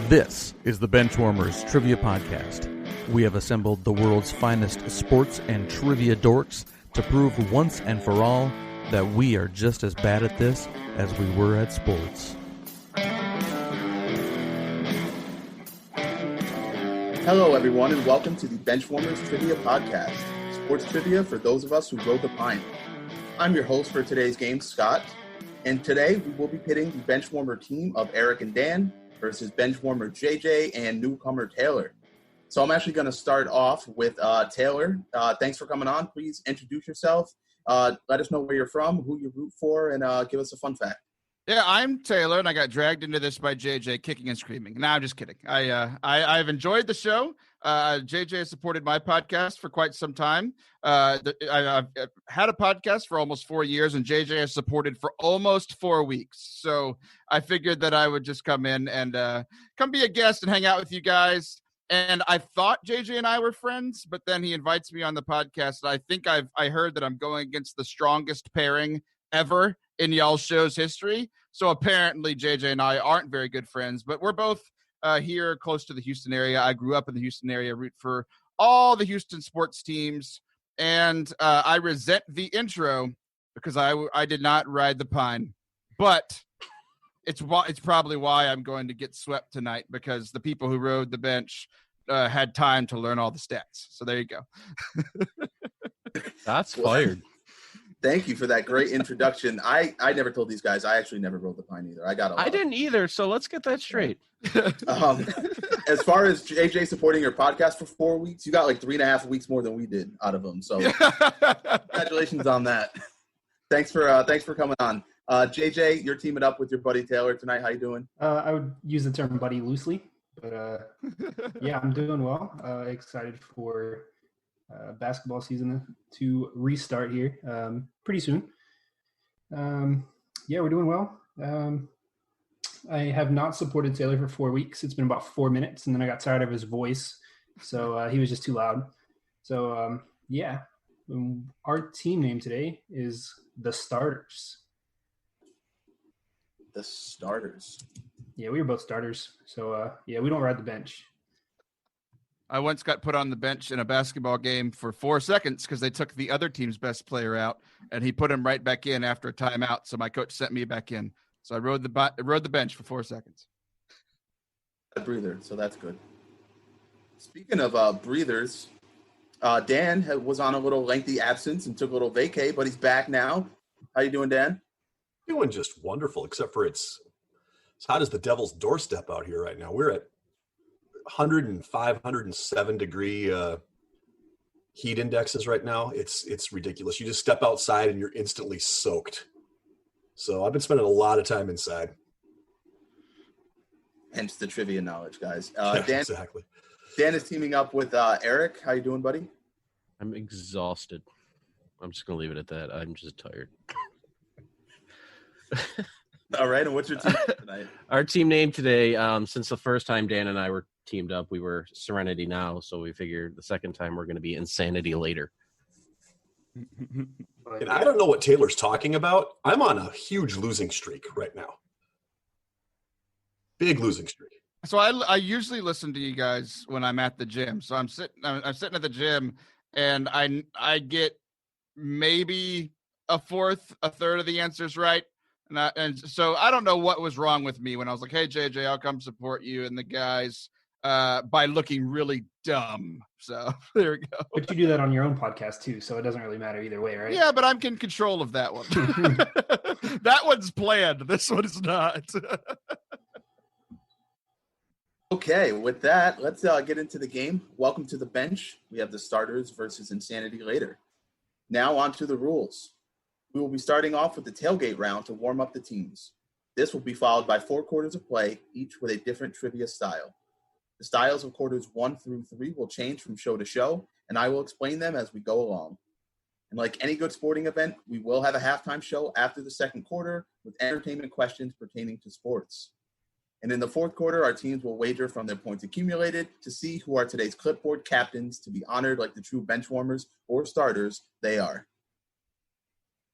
This is the Benchwarmers Trivia Podcast. We have assembled the world's finest sports and trivia dorks to prove once and for all that we are just as bad at this as we were at sports. Hello, everyone, and welcome to the Benchwarmers Trivia Podcast, sports trivia for those of us who rode the pine. I'm your host for today's game, Scott, and today we will be pitting the Benchwarmer team of Eric and Dan versus Benchwarmer JJ and newcomer Taylor. So I'm actually going to start off with Taylor. Thanks for coming on. Please introduce yourself. Let us know where you're from, who you root for, and give us a fun fact. Yeah, I'm Taylor, and I got dragged into this by JJ kicking and screaming. No, I'm just kidding. I've enjoyed the show. JJ has supported my podcast for quite some time. I've had a podcast for almost 4 years, and JJ has supported for almost 4 weeks. So I figured that I would just come in and come be a guest and hang out with you guys. And I thought JJ and I were friends, but then he invites me on the podcast. And I think I heard that I'm going against the strongest pairing ever in y'all's show's history. So apparently JJ and I aren't very good friends, but we're both here close to the Houston area. I grew up in the Houston area, root for all the Houston sports teams. And I resent the intro because I did not ride the pine, but it's probably why I'm going to get swept tonight, because the people who rode the bench had time to learn all the stats. So there you go. That's fired. Thank you for that great introduction. I never told these guys. I actually never rode the pine either. I didn't either, so let's get that straight. As far as JJ supporting your podcast for 4 weeks, you got like 3.5 weeks more than we did out of them. So congratulations on that. Thanks for coming on. JJ, you're teaming up with your buddy Taylor tonight. How you doing? I would use the term buddy loosely, but yeah, I'm doing well. Excited for basketball season to restart here pretty soon. Yeah, we're doing well. I have not supported Taylor for 4 weeks. It's been about 4 minutes, and then I got tired of his voice, so he was just too loud. So yeah, our team name today is the Starters. The Starters. Yeah, we were both starters. So yeah, we don't ride the bench. I once got put on the bench in a basketball game for 4 seconds because they took the other team's best player out, and he put him right back in after a timeout. So my coach sent me back in. So I rode the bench for 4 seconds. A breather, so that's good. Speaking of breathers, Dan was on a little lengthy absence and took a little vacay, but he's back now. How you doing, Dan? Doing just wonderful, except for it's hot as the devil's doorstep out here right now. We're at 105, 107 degree heat indexes right now. It's ridiculous. You just step outside and you're instantly soaked. So I've been spending a lot of time inside. Hence the trivia knowledge, guys. Yeah, Dan, exactly. Dan is teaming up with Eric. How you doing, buddy? I'm exhausted. I'm just going to leave it at that. I'm just tired. All right, and what's your team tonight? Our team name today, since the first time Dan and I were teamed up, we were Serenity Now, so we figured the second time we're going to be Insanity later. And I don't know what Taylor's talking about. I'm on a huge losing streak right now. Big losing streak. So I usually listen to you guys when I'm at the gym. So I'm sitting at the gym, and I get maybe a third of the answers right. And so I don't know what was wrong with me when I was like, hey, JJ, I'll come support you and the guys by looking really dumb. So there we go. But you do that on your own podcast too, so it doesn't really matter either way, right? Yeah, but I'm in control of that one. That one's planned. This one's not. Okay, with that, let's get into the game. Welcome to the bench. We have the Starters versus Insanity later. Now on to the rules. We will be starting off with the tailgate round to warm up the teams. This will be followed by 4 quarters of play, each with a different trivia style. The styles of quarters 1 through 3 will change from show to show, and I will explain them as we go along. And like any good sporting event, we will have a halftime show after the second quarter with entertainment questions pertaining to sports. And in the fourth quarter, our teams will wager from their points accumulated to see who are today's clipboard captains to be honored like the true benchwarmers or starters they are.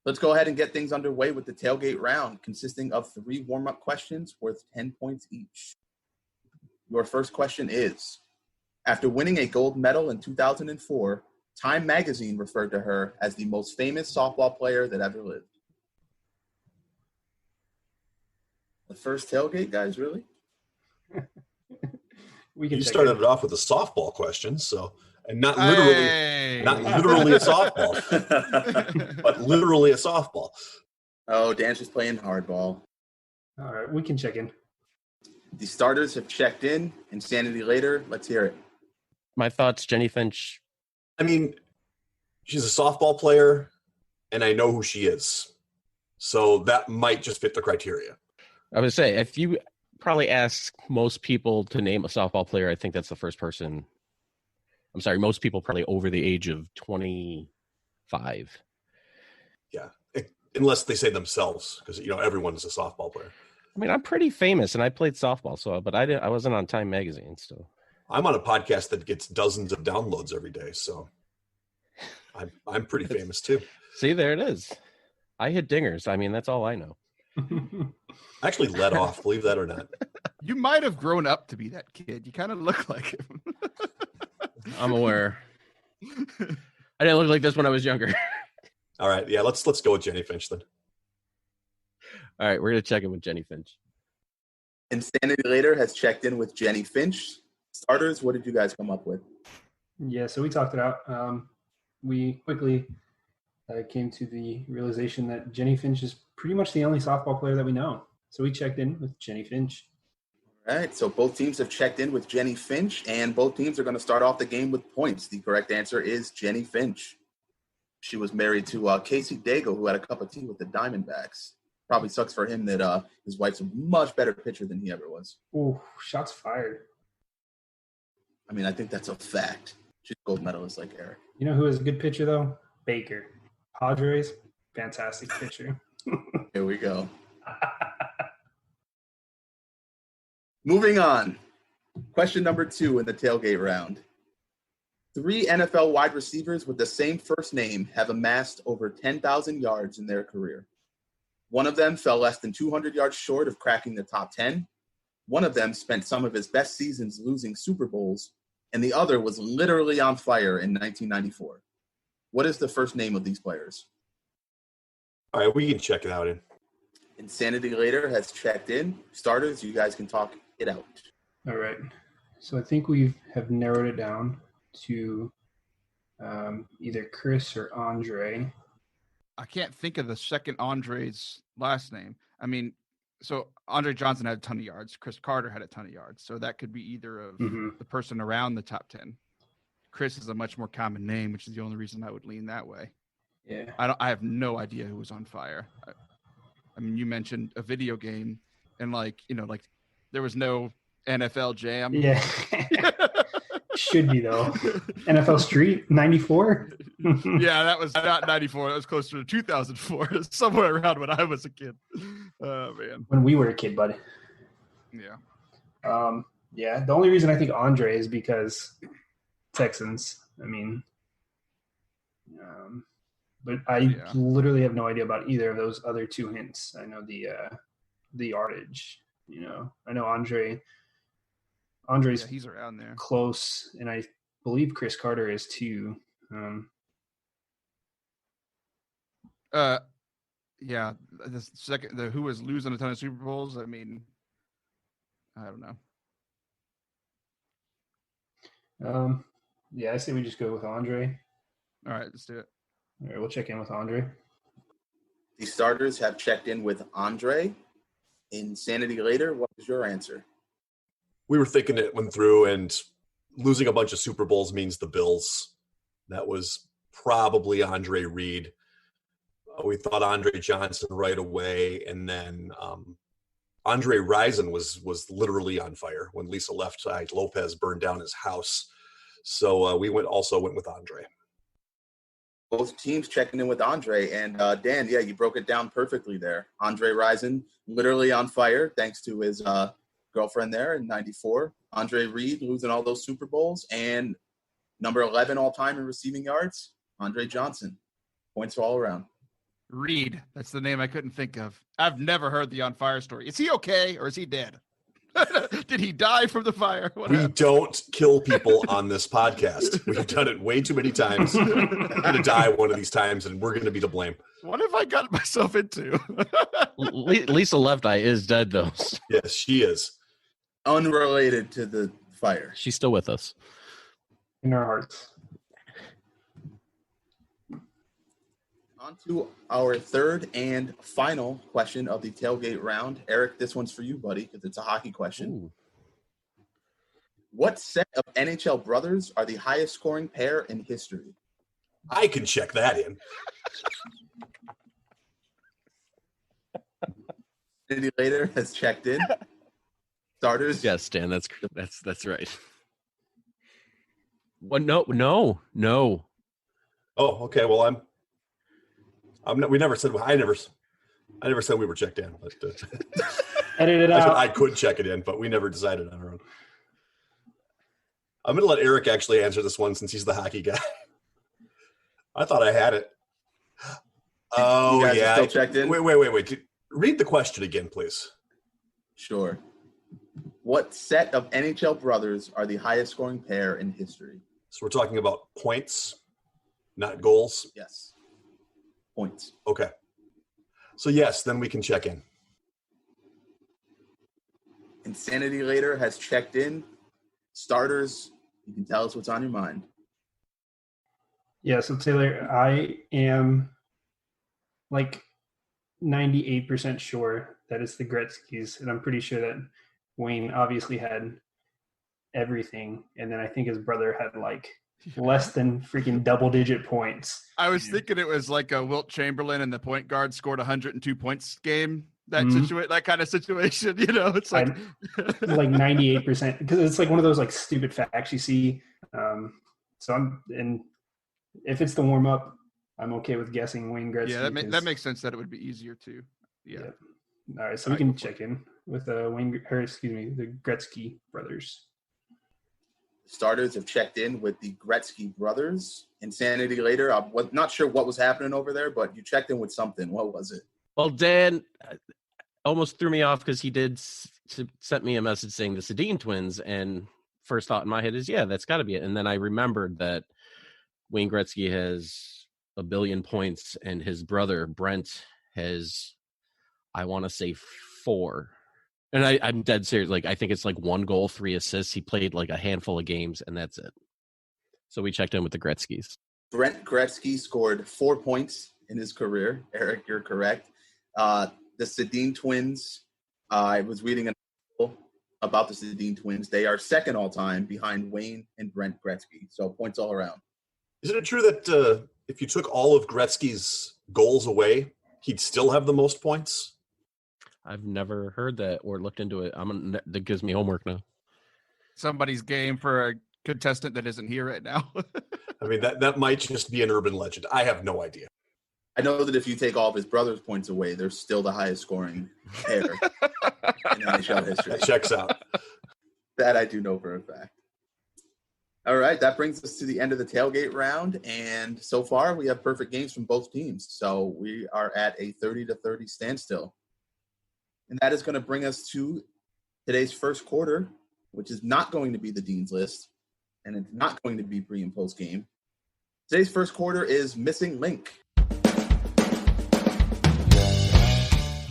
Let's go ahead and get things underway with the tailgate round, consisting of 3 warm-up questions worth 10 points each. Your first question is, after winning a gold medal in 2004, Time magazine referred to her as the most famous softball player that ever lived. The first tailgate, guys, really? You started it off with a softball question, and not literally a softball, but literally a softball. Oh, Dan's just playing hardball. All right, we can check in. The starters have checked in. Insanity later. Let's hear it. My thoughts, Jenny Finch. I mean, she's a softball player, and I know who she is. So that might just fit the criteria. I would say, if you probably ask most people to name a softball player, I think that's the first person. I'm sorry, most people probably over the age of 25. Yeah, unless they say themselves, because everyone's a softball player. I mean, I'm pretty famous, and I played softball, but I wasn't on Time magazine, so. I'm on a podcast that gets dozens of downloads every day, so I'm pretty famous too. See, there it is. I hit dingers. I mean, that's all I know. I actually led off, believe that or not. You might have grown up to be that kid. You kind of look like him. I'm aware. I didn't look like this when I was younger. All right, yeah, let's go with Jenny Finch then. All right, we're gonna check in with Jenny Finch. Insanity later has checked in with Jenny Finch. Starters, what did you guys come up with? Yeah, so we talked it out. We quickly came to the realization that Jenny Finch is pretty much the only softball player that we know. So we checked in with Jenny Finch. All right, so both teams have checked in with Jenny Finch, and both teams are going to start off the game with points. The correct answer is Jenny Finch. She was married to Casey Dago, who had a cup of tea with the Diamondbacks. Probably sucks for him that his wife's a much better pitcher than he ever was. Ooh, shots fired. I mean, I think that's a fact. She's a gold medalist like Eric. You know who is a good pitcher, though? Baker. Padres, fantastic pitcher. Here we go. Moving on. Question number 2 in the tailgate round. 3 NFL wide receivers with the same first name have amassed over 10,000 yards in their career. One of them fell less than 200 yards short of cracking the top 10. One of them spent some of his best seasons losing Super Bowls, and the other was literally on fire in 1994. What is the first name of these players? All right, we can check it out in. Insanity later has checked in. Starters, you guys can talk it out. All right. So I think we have narrowed it down to either Chris or Andre. I can't think of the second Andre's last name. I mean, so Andre Johnson had a ton of yards. Chris Carter had a ton of yards. So that could be either of the person around the top 10. Chris is a much more common name, which is the only reason I would lean that way. Yeah. I have no idea who was on fire. I mean, you mentioned a video game, and there was no NFL Jam. Yeah. Should be, though. NFL Street, 94? Yeah, that was not 94. That was closer to 2004, somewhere around when I was a kid. Oh, man. When we were a kid, buddy. Yeah. Yeah, the only reason I think Andre is because Texans. I mean, but I literally have no idea about either of those other 2 hints. I know the yardage. I know Andre's he's around there, close, and I believe Chris Carter is too. Yeah, the second, who was losing a ton of Super Bowls. I mean, I don't know. Yeah, I say we just go with Andre. All right, let's do it. All right, we'll check in with Andre. The starters have checked in with Andre. Insanity later, what was your answer? We were thinking it went through, and losing a bunch of Super Bowls means the Bills. That was probably Andre Reed. We thought Andre Johnson right away, and then Andre Rison was literally on fire when Lisa left. Lopez burned down his house, so we went with Andre. Both teams checking in with Andre, and Dan, yeah, you broke it down perfectly there. Andre Rison literally on fire thanks to his girlfriend there in 94. Andre Reed losing all those Super Bowls, and number 11 all time in receiving yards, Andre Johnson. Points all around. Reed, that's the name I couldn't think of. I've never heard the on fire story. Is he okay or is he dead? Did he die from the fire? What We happened? don't kill people on this podcast. We've done it way too many times. We're going to die one of these times, and we're going to be to blame. What have I got myself into? Lisa Left Eye is dead, though. Yes, she is. Unrelated to the fire. She's still with us. In our hearts. On to our third and final question of the tailgate round. Eric, this one's for you, buddy, because it's a hockey question. Ooh. What set of NHL brothers are the highest scoring pair in history? I can check that in. Infinity Later has checked in. Starters. Yes, Dan, that's right. What? No. Oh, okay. Well, I'm not, we never said I never said we were checked in. But, Edit it I said out. I could check it in, but we never decided on our own. I'm going to let Eric actually answer this one since he's the hockey guy. I thought I had it. Oh, You guys are yeah. still checked in? Wait. Read the question again, please. Sure. What set of NHL brothers are the highest scoring pair in history? So we're talking about points, not goals. Yes. Points. Okay. So yes, then we can check in. Insanity Later has checked in. Starters, you can tell us what's on your mind. Yeah, so Taylor, I am like 98% sure that it's the Gretzkys, and I'm pretty sure that Wayne obviously had everything, and then I think his brother had like less than freaking double-digit points. I was thinking it was like a Wilt Chamberlain and the point guard scored 102 points game. That that kind of situation, it's like like 98%, because it's like one of those like stupid facts you see. And if it's the warm up, I'm okay with guessing Wayne Gretzky. Yeah, that makes sense that it would be easier too. Yeah. All right, so we can check in with the Gretzky brothers. Starters have checked in with the Gretzky brothers. Insanity Later, I was not sure what was happening over there, but you checked in with something. What was it? Well, Dan almost threw me off because he did sent me a message saying the Sedin twins, and first thought in my head is, yeah, that's got to be it. And then I remembered that Wayne Gretzky has 1 billion points, and his brother Brent has, I want to say, 4. And I'm dead serious. Like, I think it's like 1 goal, 3 assists. He played like a handful of games, and that's it. So we checked in with the Gretzkys. Brent Gretzky scored 4 points in his career. Eric, you're correct. The Sedin twins, I was reading an article about the Sedin twins. They are second all time behind Wayne and Brent Gretzky. So points all around. Isn't it true that if you took all of Gretzky's goals away, he'd still have the most points? I've never heard that or looked into it. That gives me homework now. Somebody's game for a contestant that isn't here right now. I mean, that might just be an urban legend. I have no idea. I know that if you take all of his brother's points away, they're still the highest scoring pair in NHL history. That checks out. That I do know for a fact. All right, that brings us to the end of the tailgate round, and so far we have perfect games from both teams. So we are at a 30-30 standstill. And that is going to bring us to today's first quarter, which is not going to be the Dean's List, and it's not going to be pre- and post-game. Today's first quarter is Missing Link.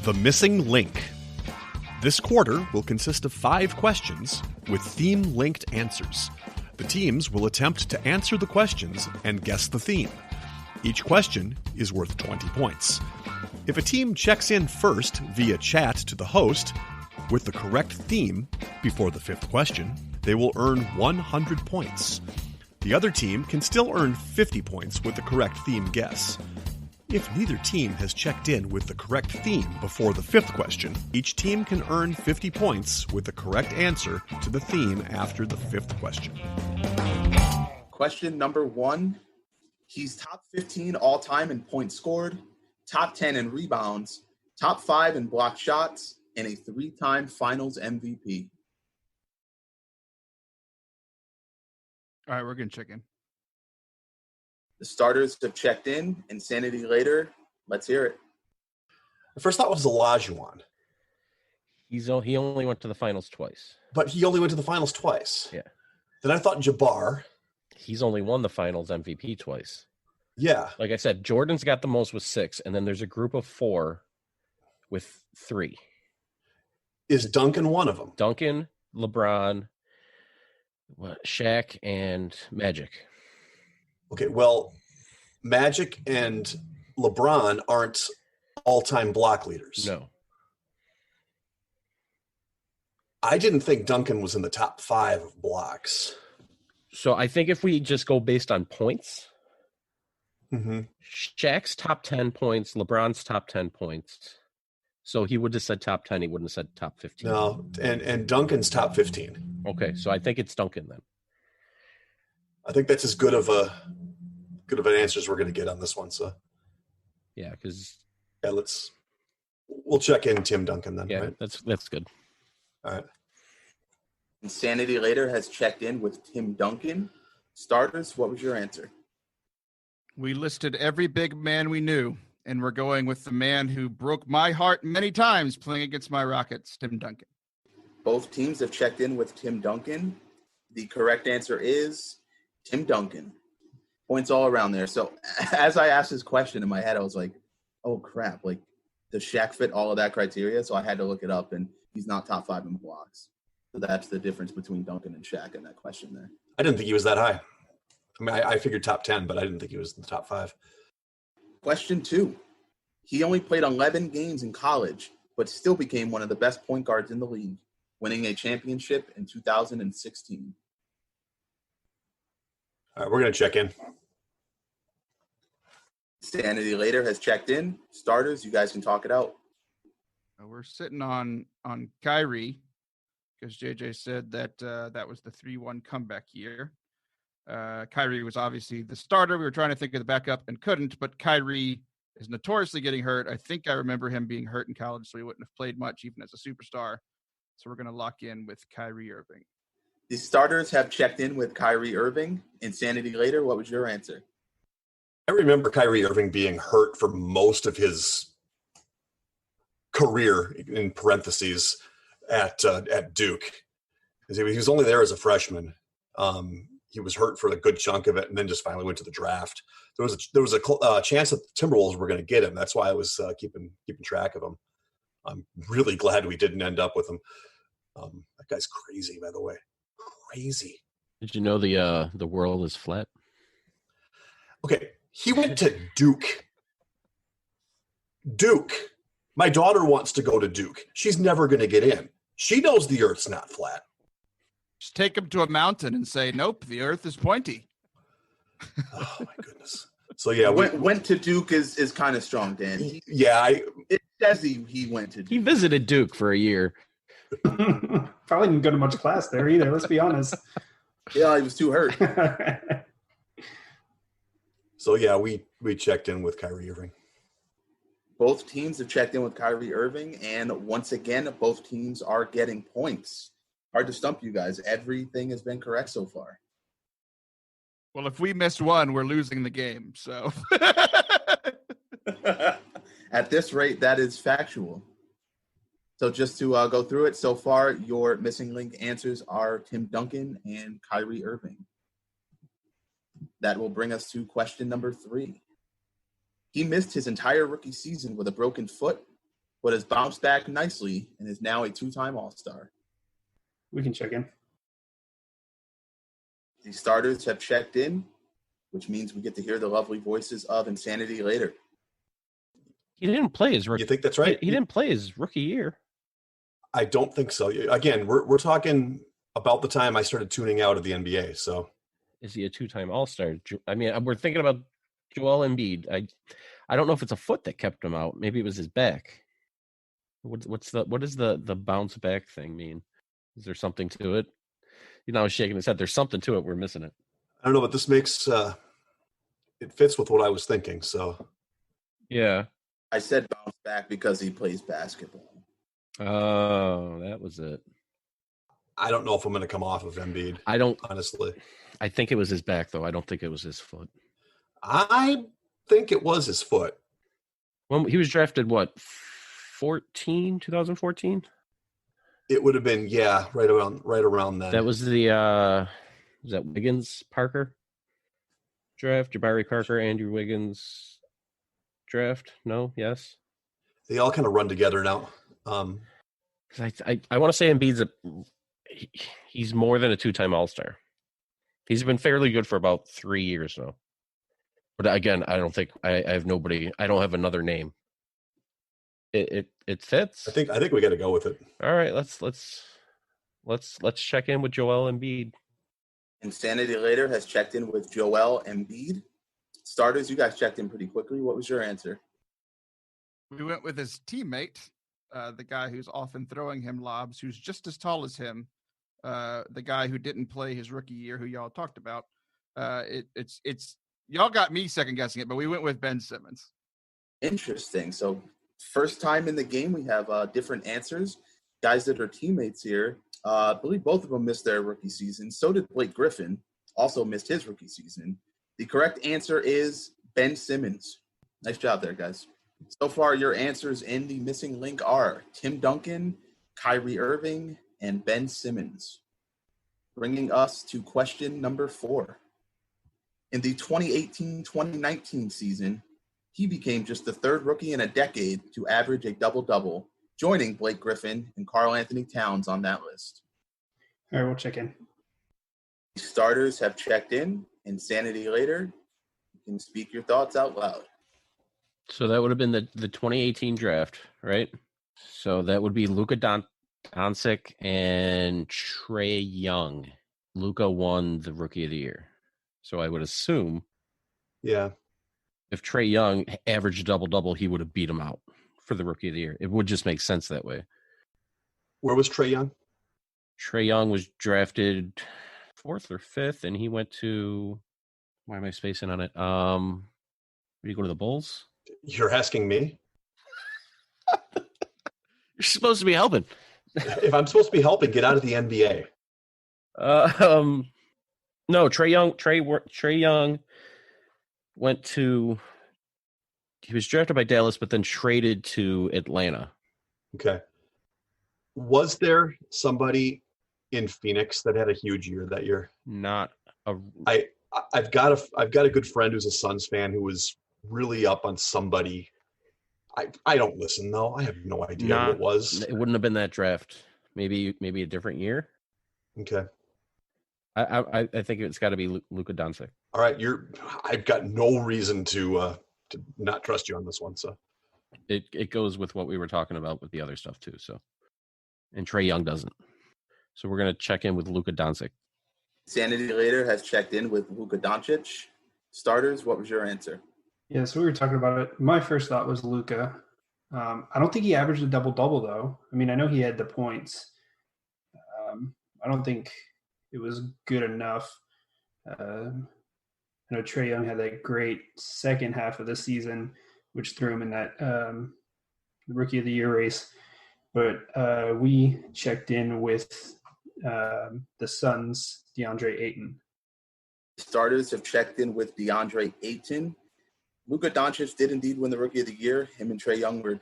The Missing Link. This quarter will consist of 5 questions with theme-linked answers. The teams will attempt to answer the questions and guess the theme. Each question is worth 20 points. If a team checks in first via chat to the host with the correct theme before the 5th question, they will earn 100 points. The other team can still earn 50 points with the correct theme guess. If neither team has checked in with the correct theme before the 5th question, each team can earn 50 points with the correct answer to the theme after the 5th question. Question number 1. He's top 15 all-time in points scored, top 10 in rebounds, top 5 in blocked shots, and a 3-time finals MVP. All right, we're going to check in. The starters have checked in. Insanity Later. Let's hear it. The first thought was Olajuwon. He only went to the finals twice. But he only went to the finals twice. Yeah. Then I thought Jabbar. He's only won the finals MVP twice. Yeah. Like I said, Jordan's got the most with 6, and then there's a group of 4 with 3. Is Duncan one of them? Duncan, LeBron, Shaq, and Magic. Okay, well, Magic and LeBron aren't all-time block leaders. No. I didn't think Duncan was in the top 5 of blocks. So I think if we just go based on points, Mm-hmm. Shaq's top 10 points, LeBron's top 10 points. So he would have said top 10. He wouldn't have said top 15. No, and Duncan's top 15. Okay, so I think it's Duncan then. I think that's as good of an answer as we're going to get on this one. So Yeah, because we'll check in Tim Duncan then. yeah, Right? that's good. All right. Insanity Later has checked in with Tim Duncan. Starters, what was your answer? We listed every big man we knew, and we're going with the man who broke my heart many times playing against my Rockets, Tim Duncan. Both teams have checked in with Tim Duncan. The correct answer is Tim Duncan. Points all around there. So as I asked this question in my head, I was like, oh, crap. Like, does Shaq fit all of that criteria? So I had to look it up, and he's not top 5 in blocks. So that's the difference between Duncan and Shaq in that question there. I didn't think he was that high. I mean, I figured top 10, but I didn't think he was in the top 5. Question 2. He only played 11 games in college, but still became one of the best point guards in the league, winning a championship in 2016. All right, we're going to check in. Sanity Later has checked in. Starters, you guys can talk it out. We're sitting on Kyrie because JJ said that that was the 3-1 comeback year. Kyrie was obviously the starter. We were trying to think of the backup and couldn't, but Kyrie is notoriously getting hurt. I think I remember him being hurt in college, so he wouldn't have played much even as a superstar. So we're going to lock in with Kyrie Irving. The starters have checked in with Kyrie Irving. Insanity Later, what was your answer? I remember Kyrie Irving being hurt for most of his career, in parentheses, at Duke. Because he was only there as a freshman. He was hurt for a good chunk of it, and then just finally went to the draft. There was a chance that the Timberwolves were going to get him. That's why I was keeping track of him. I'm really glad we didn't end up with him. That guy's crazy, by the way. Crazy. Did you know the world is flat? Okay, he went to Duke. Duke. My daughter wants to go to Duke. She's never going to get in. She knows the Earth's not flat. Just take him to a mountain and say, nope, the earth is pointy. Oh, my goodness. So, yeah. Went to Duke is kind of strong, Dan. It says he went to Duke. He visited Duke for a year. Probably didn't go to much class there either, let's be honest. Yeah, he was too hurt. So, yeah, we checked in with Kyrie Irving. Both teams have checked in with Kyrie Irving, and once again, both teams are getting points. Hard to stump you guys. Everything has been correct so far. Well, if we miss one, we're losing the game. So at this rate, that is factual. So just to go through it, so far, your missing link answers are Tim Duncan and Kyrie Irving. That will bring us to question number 3. He missed his entire rookie season with a broken foot, but has bounced back nicely and is now a 2-time All-Star. We can check in. The starters have checked in, which means we get to hear the lovely voices of Insanity Later. He didn't play his rookie. You think that's right? He didn't play his rookie year. I don't think so. Again, we're talking about the time I started tuning out of the NBA. So, is he a 2-time All-Star? I mean, we're thinking about Joel Embiid. I don't know if it's a foot that kept him out. Maybe it was his back. What does the bounce back thing mean? Is there something to it? I was shaking his head. There's something to it. We're missing it. I don't know, but this makes it fits with what I was thinking. So, yeah. I said bounce back because he plays basketball. Oh, that was it. I don't know if I'm going to come off of Embiid. I don't. Honestly. I think it was his back, though. I don't think it was his foot. I think it was his foot. When he was drafted, what, 2014? It would have been, yeah, right around then. That was the was that Wiggins Parker draft? Jabari Parker, Andrew Wiggins draft? No, yes. They all kind of run together now. 'Cause I want to say Embiid's he's more than a 2-time All-Star. He's been fairly good for about 3 years now. But again, I don't think I have nobody. I don't have another name. It fits. I think we got to go with it. All right, let's check in with Joel Embiid. Insanity Later has checked in with Joel Embiid. Starters, you guys checked in pretty quickly. What was your answer? We went with his teammate, the guy who's often throwing him lobs, who's just as tall as him, the guy who didn't play his rookie year, who y'all talked about. It's y'all got me second guessing it, but we went with Ben Simmons. Interesting. So first time in the game, we have different answers. Guys that are teammates here, I believe both of them missed their rookie season. So did Blake Griffin, also missed his rookie season. The correct answer is Ben Simmons. Nice job there, guys. So far, your answers in the missing link are Tim Duncan, Kyrie Irving, and Ben Simmons. Bringing us to question number 4. In the 2018-2019 season, he became just the third rookie in a decade to average a double-double, joining Blake Griffin and Karl Anthony Towns on that list. All right, we'll check in. Starters have checked in. Insanity Later, you can speak your thoughts out loud. So that would have been the 2018 draft, right? So that would be Luka Doncic and Trae Young. Luka won the Rookie of the Year. So I would assume, Yeah, if Trae Young averaged a double-double, he would have beat him out for the Rookie of the Year. It would just make sense that way. where was Trae Young? Trae Young was drafted 4th or 5th, and he went to, why am I spacing on it? Did he go to the Bulls? You're asking me? You're supposed to be helping. If I'm supposed to be helping, get out of the NBA. No, Trae Young went to, he was drafted by Dallas, but then traded to Atlanta. Okay. Was there somebody in Phoenix that had a huge year that year? Not a. I've got a good friend who's a Suns fan who was really up on somebody. I don't listen though. I have no idea who it was. It wouldn't have been that draft. Maybe a different year. Okay. I think it's got to be Luka Doncic. All right. I've got no reason to not trust you on this one. So it goes with what we were talking about with the other stuff too. So, and Trae Young doesn't. So we're gonna check in with Luka Doncic. Sanity Later has checked in with Luka Doncic. Starters, what was your answer? Yeah, so we were talking about it. My first thought was Luka. I don't think he averaged a double-double, though. I mean, I know he had the points. I don't think it was good enough. I know Trae Young had that great second half of the season, which threw him in that Rookie of the Year race. But we checked in with the Suns' DeAndre Ayton. Starters have checked in with DeAndre Ayton. Luka Doncic did indeed win the Rookie of the Year. Him and Trae Young were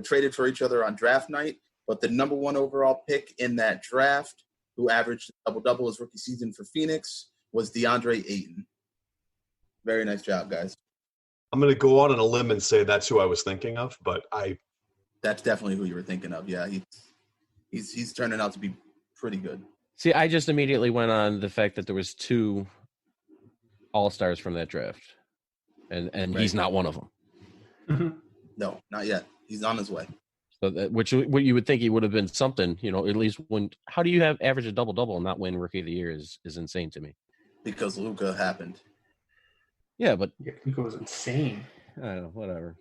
traded for each other on draft night, but the number 1 overall pick in that draft, who averaged a double-double his rookie season for Phoenix, was DeAndre Ayton. Very nice job, guys. I'm going to go out on a limb and say that's who I was thinking of, but That's definitely who you were thinking of. Yeah, he's turning out to be pretty good. See, I just immediately went on the fact that there was 2 All-Stars from that draft, and right. He's not one of them. Mm-hmm. No, not yet. He's on his way. So what you would think he would have been something, at least when. How do you have average a double-double and not win Rookie of the Year is insane to me. Because Luka happened. Yeah, but Luka was insane. I don't know, whatever.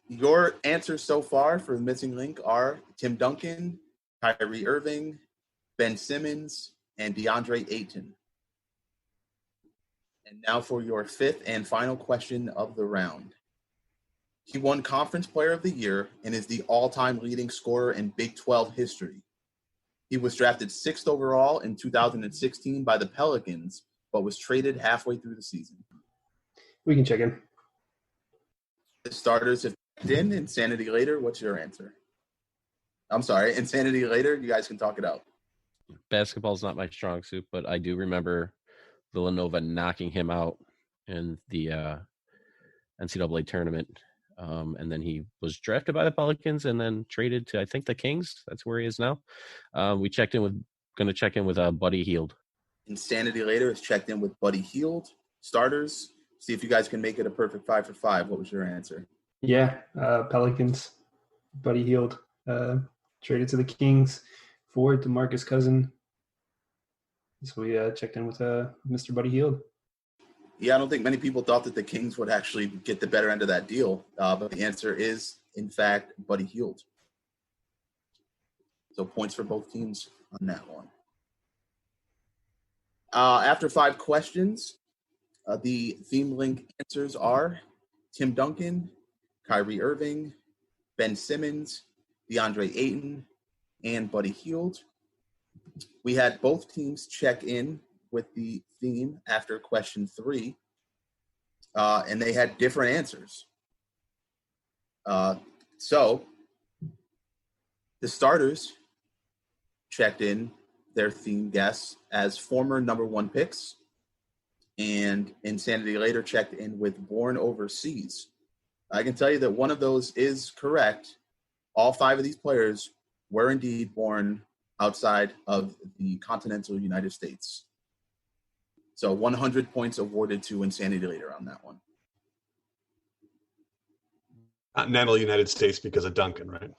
Your answers so far for the missing link are Tim Duncan, Kyrie Irving, Ben Simmons, and DeAndre Ayton. And now for your 5th and final question of the round. He won Conference Player of the Year and is the all-time leading scorer in Big 12 history. He was drafted 6th overall in 2016 by the Pelicans, but was traded halfway through the season. We can check in. The starters have checked in. Insanity Later, what's your answer? I'm sorry, Insanity later. You guys can talk it out. Basketball's not my strong suit, but I do remember Villanova knocking him out in the NCAA tournament. And then he was drafted by the Pelicans and then traded to, I think, the Kings. That's where he is now. Going to check in with Buddy Hield. Insanity later is checked in with Buddy Hield. Starters, see if you guys can make it a perfect 5 for 5. What was your answer? Yeah, Pelicans. Buddy Hield traded to the Kings for DeMarcus Cousins. So we checked in with Mr. Buddy Hield. Yeah, I don't think many people thought that the Kings would actually get the better end of that deal. But the answer is, in fact, Buddy Hield. So points for both teams on that one. After 5 questions, the theme link answers are Tim Duncan, Kyrie Irving, Ben Simmons, DeAndre Ayton, and Buddy Hield. We had both teams check in with the theme after question 3, and they had different answers. So the starters checked in their theme guests as former number 1 picks, and Insanity later checked in with born overseas. I can tell you that one of those is correct. All 5 of these players were indeed born outside of the continental United States. So 100 points awarded to Insanity later on that one. Continental United States because of Duncan, right?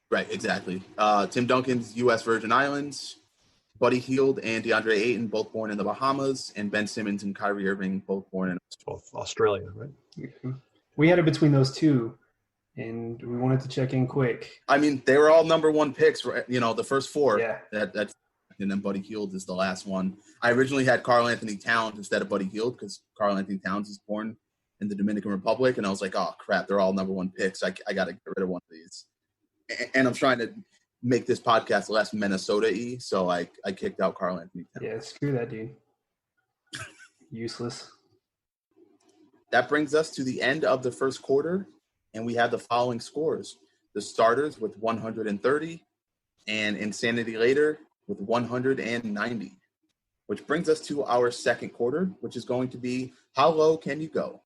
Right, exactly. Tim Duncan's U.S. Virgin Islands, Buddy Hield and DeAndre Ayton both born in the Bahamas, and Ben Simmons and Kyrie Irving both born in both Australia, right? We had it between those two, and we wanted to check in quick. I mean, they were all number 1 picks, right? You know, the first 4. Yeah. And then Buddy Hield is the last one. I originally had Karl Anthony Towns instead of Buddy Hield because Karl Anthony Towns is born in the Dominican Republic, and I was like, oh crap, they're all number 1 picks. I got to get rid of one of these. And I'm trying to make this podcast less Minnesota-y, so I kicked out Karl Anthony Towns. Yeah, screw that dude. Useless. That brings us to the end of the first quarter, and we have the following scores. The starters with 130, and Insanity later with 190, which brings us to our second quarter, which is going to be How Low Can You Go?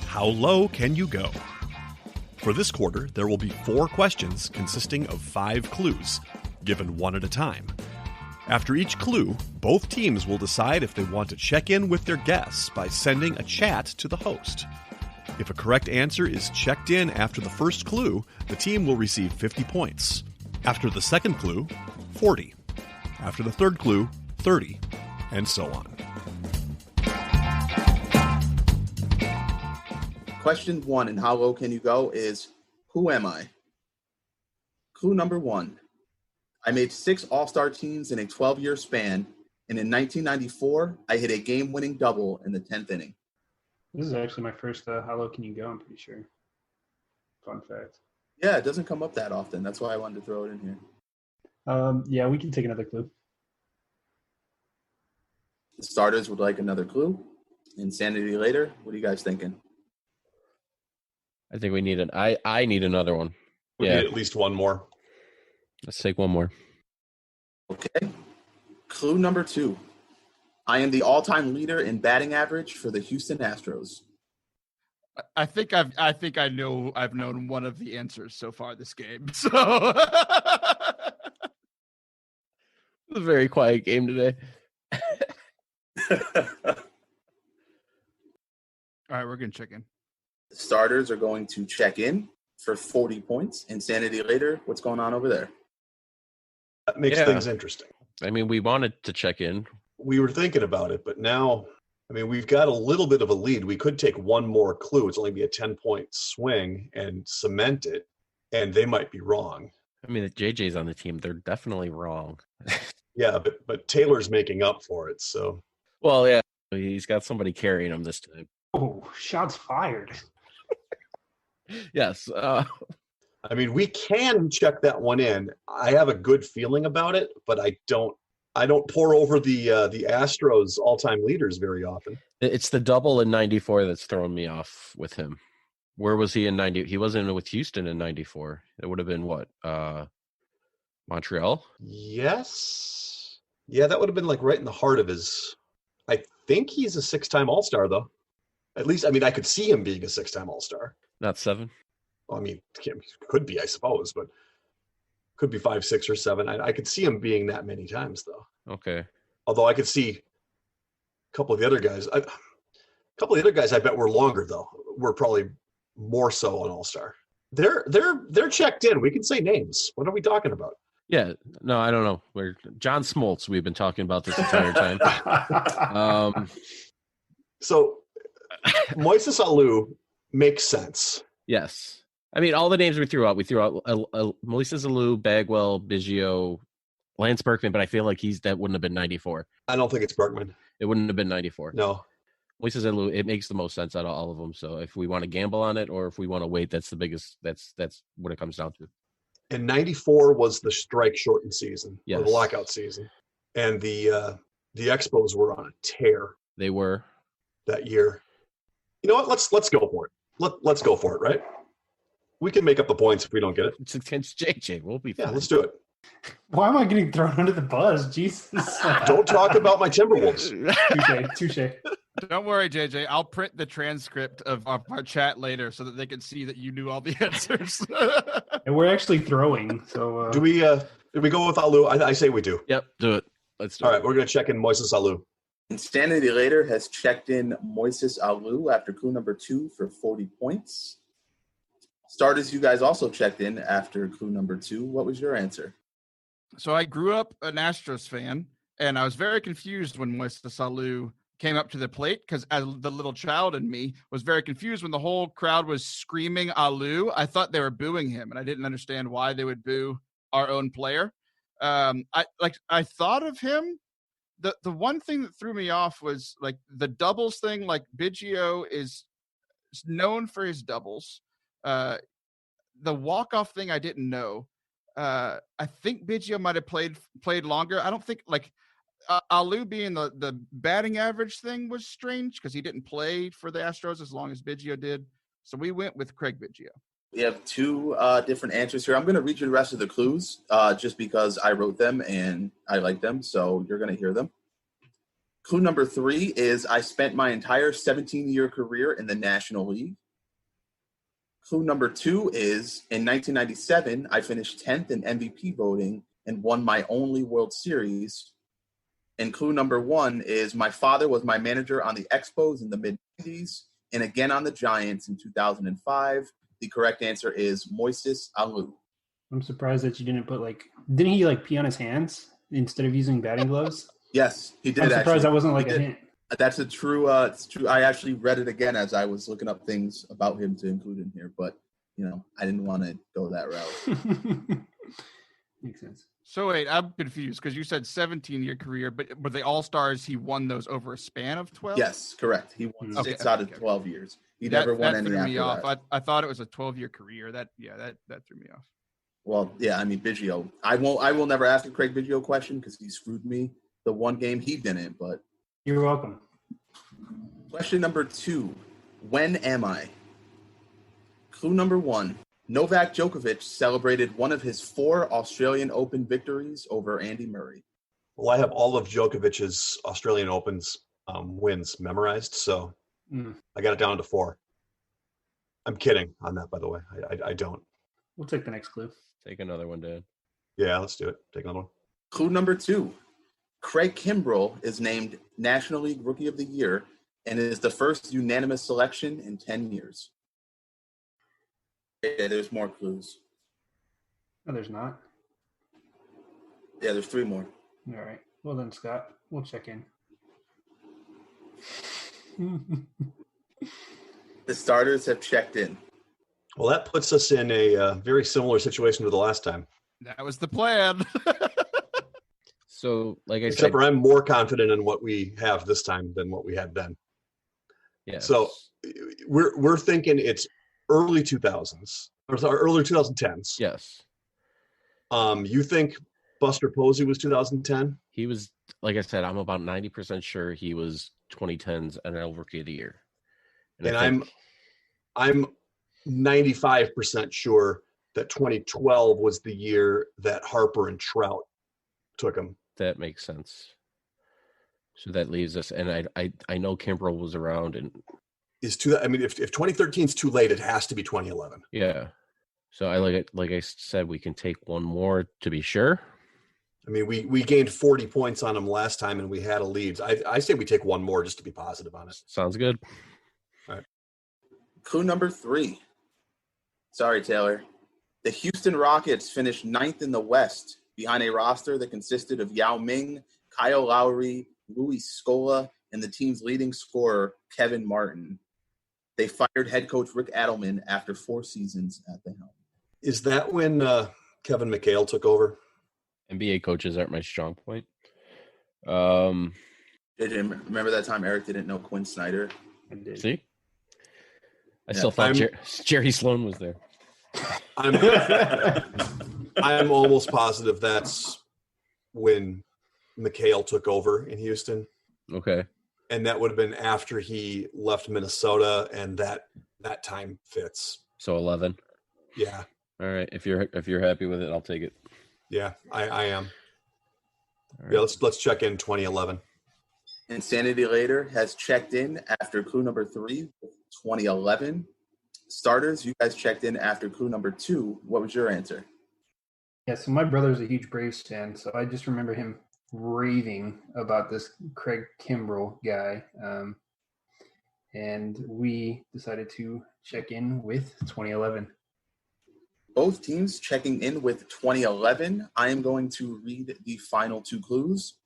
How low can you go? For this quarter, there will be 4 questions consisting of 5 clues, given one at a time. After each clue, both teams will decide if they want to check in with their guests by sending a chat to the host. If a correct answer is checked in after the first clue, the team will receive 50 points. After the second clue, 40. After the third clue, 30, and so on. Question 1 in How Low Can You Go is, who am I? Clue number 1. I made 6 All-Star teams in a 12-year span, and in 1994, I hit a game-winning double in the 10th inning. This is actually my first How Low Can You Go, I'm pretty sure. Fun fact. Yeah, it doesn't come up that often. That's why I wanted to throw it in here. Yeah, we can take another clue. The starters would like another clue. Insanity later. What are you guys thinking? I think we need I need another one. We need at least one more. Let's take one more. Okay. Clue number 2. I am the all-time leader in batting average for the Houston Astros. I think I know I've known one of the answers so far this game. So It was a very quiet game today. all right, we're gonna check in. The starters are going to check in for 40 points. Insanity later. What's going on over there? That makes things interesting. I mean, we wanted to check in. We were thinking about it, but now, I mean, we've got a little bit of a lead. We could take one more clue. It's only be a 10-point swing and cement it, and they might be wrong. I mean, the JJ's on the team. They're definitely wrong. Yeah, but Taylor's making up for it, so. Well, yeah, he's got somebody carrying him this time. Oh, shots fired. Yes. I mean, we can check that one in. I have a good feeling about it, but I don't pour over the Astros all-time leaders very often. It's the double in 94 that's thrown me off with him. Where was he in 90? He wasn't with Houston in 94. It would have been what? Montreal? Yes. Yeah, that would have been like right in the heart of his. I think he's a 6-time All-Star, though. At least, I mean, I could see him being a 6-time All-Star. Not 7? Well, I mean, could be, I suppose, but could be 5, 6, or 7. I could see him being that many times, though. Okay. Although I could see a couple of the other guys. A couple of the other guys, I bet, were longer, though. Were probably more so on All-Star. They're checked in. We can say names. What are we talking about? Yeah. No, I don't know. We're John Smoltz. We've been talking about this entire time. So Moises Alou makes sense. Yes. I mean, all the names we threw out Moises Alou, Bagwell, Biggio, Lance Berkman, but I feel like that wouldn't have been 94. I don't think it's Berkman. It wouldn't have been 94. No. Moises Alou, it makes the most sense out of all of them. So if we want to gamble on it or if we want to wait, that's what it comes down to. And 94 was the strike shortened season, yes. Or the lockout season. And the Expos were on a tear. They were. That year. You know what? Let's go for it. Let's go for it, right? We can make up the points if we don't get it. It's against JJ. We'll be fine. Yeah, let's do it. Why am I getting thrown under the bus? Jesus. Don't talk about my Timberwolves. Touche. Don't worry, JJ. I'll print the transcript of our chat later so that they can see that you knew all the answers. And we're actually throwing. So do we go with Alou? I say we do. Yep, do it. Let's do it. All right, we're going to check in Moises Alou. Insanity Later has checked in Moises Alou after clue number 2 for 40 points. Starters, you guys also checked in after clue number 2. What was your answer? So I grew up an Astros fan, and I was very confused when Moises Alou came up to the plate because the little child in me was very confused when the whole crowd was screaming Alou. I thought they were booing him, and I didn't understand why they would boo our own player. I thought of him. The one thing that threw me off was like the doubles thing. Like Biggio is known for his doubles. The walk-off thing I didn't know. I think Biggio might have played longer. I don't think like Alou being the batting average thing was strange because he didn't play for the Astros as long as Biggio did. So we went with Craig Biggio. We have 2 different answers here. I'm going to read you the rest of the clues just because I wrote them and I like them. So you're going to hear them. Clue number 3 is I spent my entire 17-year career in the National League. Clue number 2 is in 1997, I finished 10th in MVP voting and won my only World Series. And clue number 1 is my father was my manager on the Expos in the mid-90s and again on the Giants in 2005. The correct answer is Moises Alou. I'm surprised that you didn't put didn't he pee on his hands instead of using batting gloves? Yes, he did. I'm surprised actually. that wasn't a hint. That's a true. It's true. I actually read it again as I was looking up things about him to include in here, but I didn't want to go that route. Makes sense. So wait, I'm confused because you said 17-year career, but were they all-stars? He won those over a span of 12? Yes, correct. He won 6 out of 12 years. He never won any threw after me off. that. I thought it was a 12-year career. That threw me off. Well, yeah, I mean Biggio. I will never ask a Craig Biggio question because he screwed me the one game he didn't. But you're welcome. Question number 2: When am I? Clue number 1: Novak Djokovic celebrated one of his 4 Australian Open victories over Andy Murray. Well, I have all of Djokovic's Australian Opens wins memorized, so I got it down to 4. I'm kidding on that, by the way. I don't. We'll take the next clue. Take another one, Dad. Yeah, let's do it. Take another one. Clue number 2: Craig Kimbrell is named National League Rookie of the Year and is the first unanimous selection in 10 years. Yeah, there's more clues. No, there's not. Yeah, there's 3 more. All right. Well then, Scott, we'll check in. The starters have checked in. Well, that puts us in a very similar situation to the last time. That was the plan. So, like I said, except for I'm more confident in what we have this time than what we had then. Yeah. So we're thinking it's early 2000s or early 2010s. Yes. You think Buster Posey was 2010? He was, like I said, I'm about 90% sure he was 2010's NL Rookie of the Year. And I'm 95% sure that 2012 was the year that Harper and Trout took him. That makes sense. So that leaves us, and I know Kimbrel was around, and If 2013 is too late, it has to be 2011. yeah. So like I said, we can take one more to be sure. I mean, we gained 40 points on him last time, and we had a lead. I say we take one more just to be positive on it. Sounds good. All right. Clue number 3. Sorry, Taylor. The Houston Rockets finished 9th in the West behind a roster that consisted of Yao Ming, Kyle Lowry, Louis Scola, and the team's leading scorer, Kevin Martin. They fired head coach Rick Adelman after 4 seasons at the helm. Is that when Kevin McHale took over? NBA coaches aren't my strong point. Remember that time Eric didn't know Quinn Snyder? See? I still thought Jerry Sloan was there. I'm almost positive that's when McHale took over in Houston. Okay. And that would have been after he left Minnesota, and that time fits. So 11. Yeah. All right. If you're happy with it, I'll take it. Yeah, I am. Right. Yeah, let's check in 2011. Insanity Later has checked in after clue number 3, 2011. Starters, you guys checked in after clue number 2. What was your answer? Yeah, so my brother's a huge Braves fan, so I just remember him raving about this Craig Kimbrel guy. And we decided to check in with 2011. Both teams checking in with 2011. I am going to read the final 2 clues,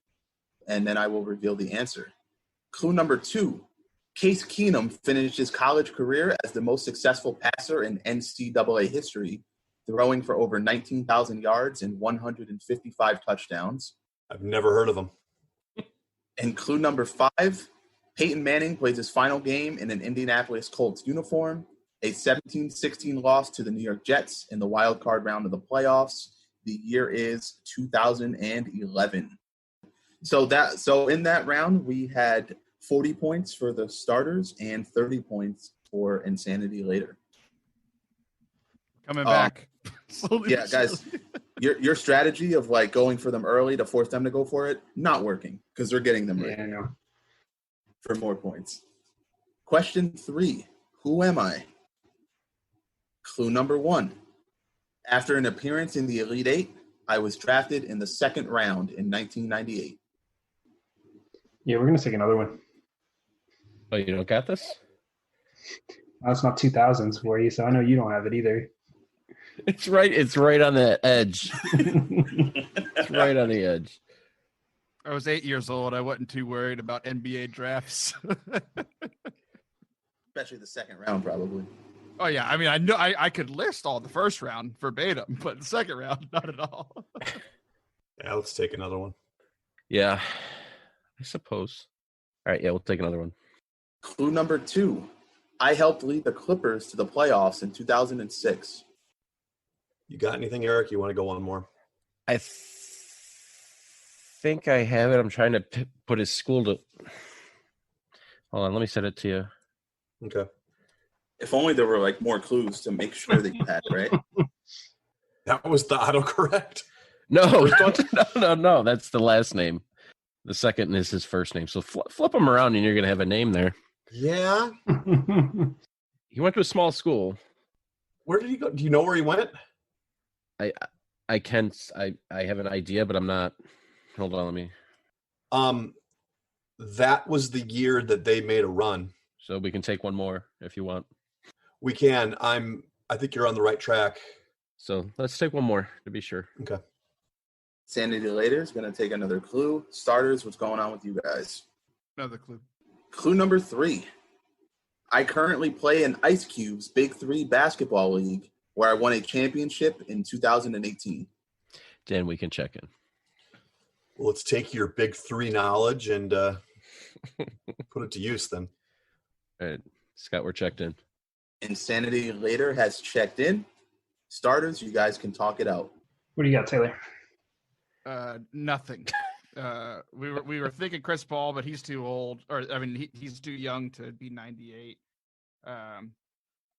and then I will reveal the answer. Clue number 2. Case Keenum finished his college career as the most successful passer in NCAA history, throwing for over 19,000 yards and 155 touchdowns. I've never heard of him. And clue number 5. Peyton Manning plays his final game in an Indianapolis Colts uniform. A 17-16 loss to the New York Jets in the wild card round of the playoffs. The year is 2011. So in that round, we had 40 points for the starters and 30 points for Insanity Later. Coming back. Yeah, guys, your strategy of like going for them early to force them to go for it, not working because they're getting them right. Yeah, I know. For more points. Question 3. Who am I? Clue number 1. After an appearance in the Elite Eight, I was drafted in the 2nd round in 1998. Yeah, we're going to take another one. Oh, you don't got this? That's not 2000s for you, so I know you don't have it either. It's right on the edge. It's right on the edge. I was 8 years old. I wasn't too worried about NBA drafts. Especially the 2nd round, probably. Oh, yeah. I mean, I know I could list all the first round verbatim, but the 2nd round, not at all. Yeah, let's take another one. Yeah, I suppose. All right, yeah, we'll take another one. Clue number 2. I helped lead the Clippers to the playoffs in 2006. You got anything, Eric? You want to go one more? I think I have it. I'm trying to put his school to. Hold on, let me send it to you. Okay. If only there were like more clues to make sure that you had, right? That was the autocorrect. No, no. That's the last name. The second is his first name. So flip him around, and you're gonna have a name there. Yeah. He went to a small school. Where did he go? Do you know where he went? I have an idea, but I'm not. Hold on, let me. That was the year that they made a run. So we can take one more if you want. We can. I think you're on the right track. So let's take one more to be sure. Okay. Sanity Later is going to take another clue. Starters, what's going on with you guys? Another clue. Clue number 3. I currently play in Ice Cube's Big 3 basketball league, where I won a championship in 2018. Dan, we can check in. Well, let's take your Big 3 knowledge and put it to use then. All right, Scott, we're checked in. Insanity Later has checked in. Starters, you guys can talk it out. What do you got, Taylor? Nothing. We were thinking Chris Paul, but he's too old, or I mean, he's too young to be 98.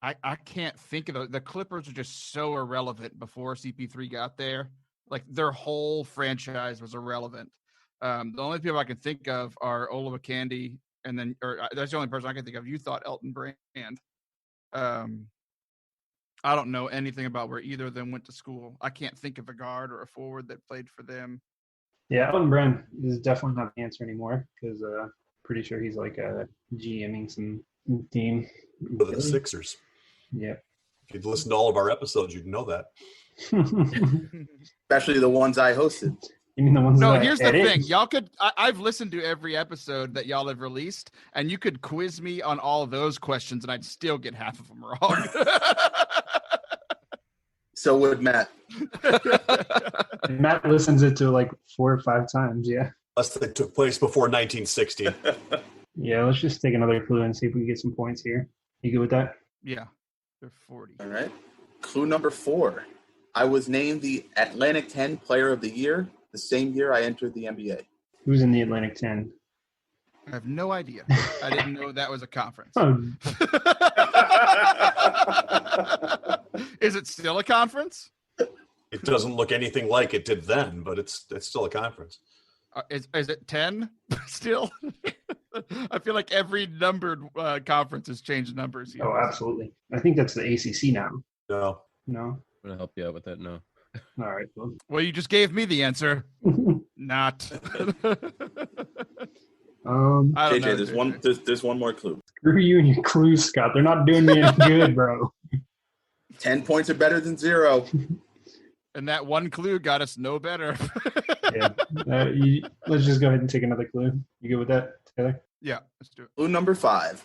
I can't think of the Clippers are just so irrelevant before CP3 got there. Like their whole franchise was irrelevant. The only people I can think of are Oliver Candy, and then that's the only person I can think of. You thought Elton Brand. I don't know anything about where either of them went to school. I can't think of a guard or a forward that played for them. Yeah, Elton Brand is definitely not the answer anymore because pretty sure he's like GMing some team. For the Sixers. Yeah. If you'd listened to all of our episodes, you'd know that. Especially the ones I hosted. You mean the ones No, that here's the edit? thing. Y'all could I've listened to every episode that y'all have released, and you could quiz me on all of those questions, and I'd still get half of them wrong. So would Matt. Matt listens it to like 4 or 5 times, yeah. Unless they took place before 1960. Yeah, let's just take another clue and see if we can get some points here. You good with that? Yeah, they're 40. All right. Clue number 4. I was named the Atlantic 10 Player of the Year the same year I entered the NBA. Who's in the Atlantic 10? I have no idea. I didn't know that was a conference. Oh, Is it still a conference? It doesn't look anything like it did then, but it's still a conference. Is it 10 still? I feel like every numbered conference has changed numbers here. oh, absolutely. I think that's the ACC now. No. No? I'm gonna help you out with that. No. All right. Well. Well, you just gave me the answer. Not. I don't know, JJ, there's one more clue. Screw you and your clues, Scott. They're not doing me any good, bro. 10 points are better than 0. And that one clue got us no better. Yeah. Let's just go ahead and take another clue. You good with that, Taylor? Yeah, let's do it. Clue number 5.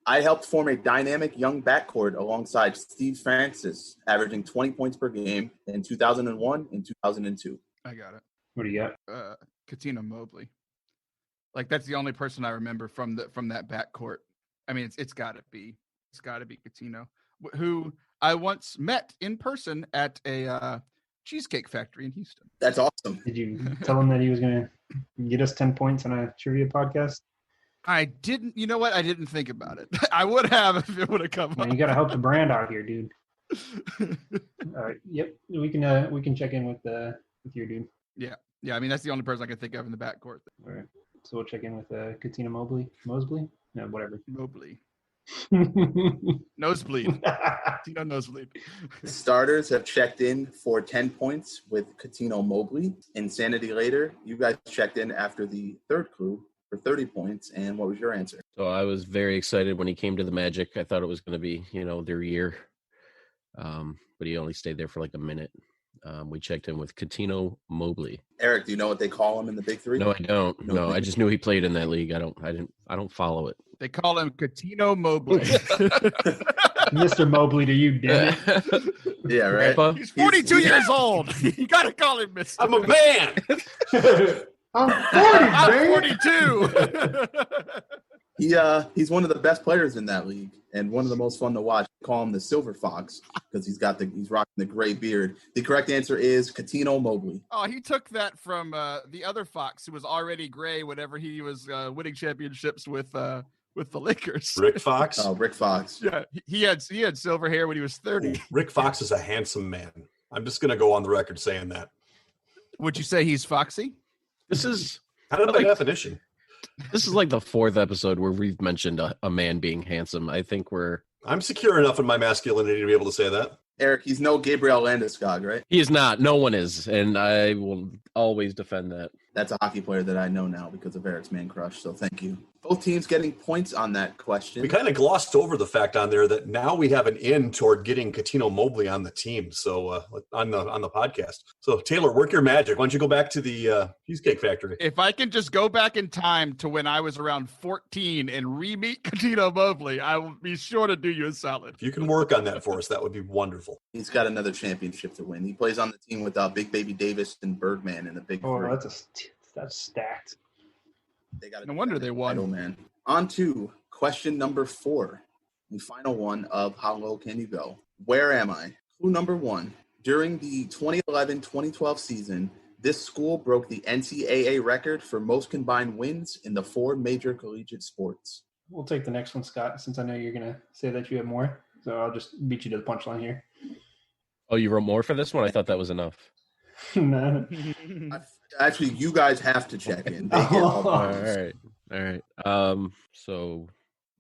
I helped form a dynamic young backcourt alongside Steve Francis, averaging 20 points per game in 2001 and 2002. I got it. What do you got? Katina Mobley. Like that's the only person I remember from that backcourt. I mean, it's got to be Coutinho, who I once met in person at a Cheesecake Factory in Houston. That's awesome. Did you tell him that he was going to get us 10 points on a trivia podcast? I didn't. You know what? I didn't think about it. I would have if it would have come up. You got to help the brand out here, dude. All right. Yep. We can check in with your dude. Yeah. I mean, that's the only person I can think of in the backcourt. All right. So we'll check in with Katina Mobley. No, whatever. Mobley. Nosebleed. Katina Nosebleed. Starters have checked in for 10 points with Coutinho Mobley. Insanity later, you guys checked in after the third clue for 30 points. And what was your answer? So I was very excited when he came to the Magic. I thought it was going to be, their year. But he only stayed there for like a minute. We checked in with Coutinho Mobley. Eric, do you know what they call him in the Big Three? No, I don't. No, I just knew he played in that league. I don't follow it. They call him Coutinho Mobley. Mr. Mobley to you, damn it. Yeah, right. Grandpa? He's 42 years old. You got to call him Mr. I'm a man. I'm 40, I'm 42. He's one of the best players in that league and one of the most fun to watch. They call him the Silver Fox because he's rocking the gray beard. The correct answer is Coutinho Mobley. Oh, he took that from the other Fox who was already gray whenever he was winning championships with the Lakers. Rick Fox. Oh, Rick Fox. Yeah, he had silver hair when he was 30. Rick Fox is a handsome man. I'm just going to go on the record saying that. Would you say he's foxy? This is Kind of by definition. This is like the 4th episode where we've mentioned a man being handsome. I think I'm secure enough in my masculinity to be able to say that. Eric, he's no Gabriel Landeskog, right? he is not. No one is, and I will always defend that. That's a hockey player that I know now because of Eric's man crush, so thank you. Both teams getting points on that question. We kind of glossed over the fact on there that now we have an in toward getting Coutinho Mobley on the team, so on the podcast. So Taylor, work your magic. Why don't you go back to the Cheesecake Factory? If I can just go back in time to when I was around 14 and re-meet Coutinho Mobley, I will be sure to do you a solid. If you can work on that for us, that would be wonderful. He's got another championship to win. He plays on the team with Big Baby Davis and Birdman in the Big Three. That's stacked. They got No wonder they won. title, man. On to question number 4, the final one of How Low Can You Go? Where am I? Clue number 1. During the 2011-2012 season, this school broke the NCAA record for most combined wins in the 4 major collegiate sports. We'll take the next one, Scott, since I know you're going to say that you have more. so I'll just beat you to the punchline here. Oh, you wrote more for this one? I thought that was enough. No. Actually, you guys have to check in. They get all the All points. right. So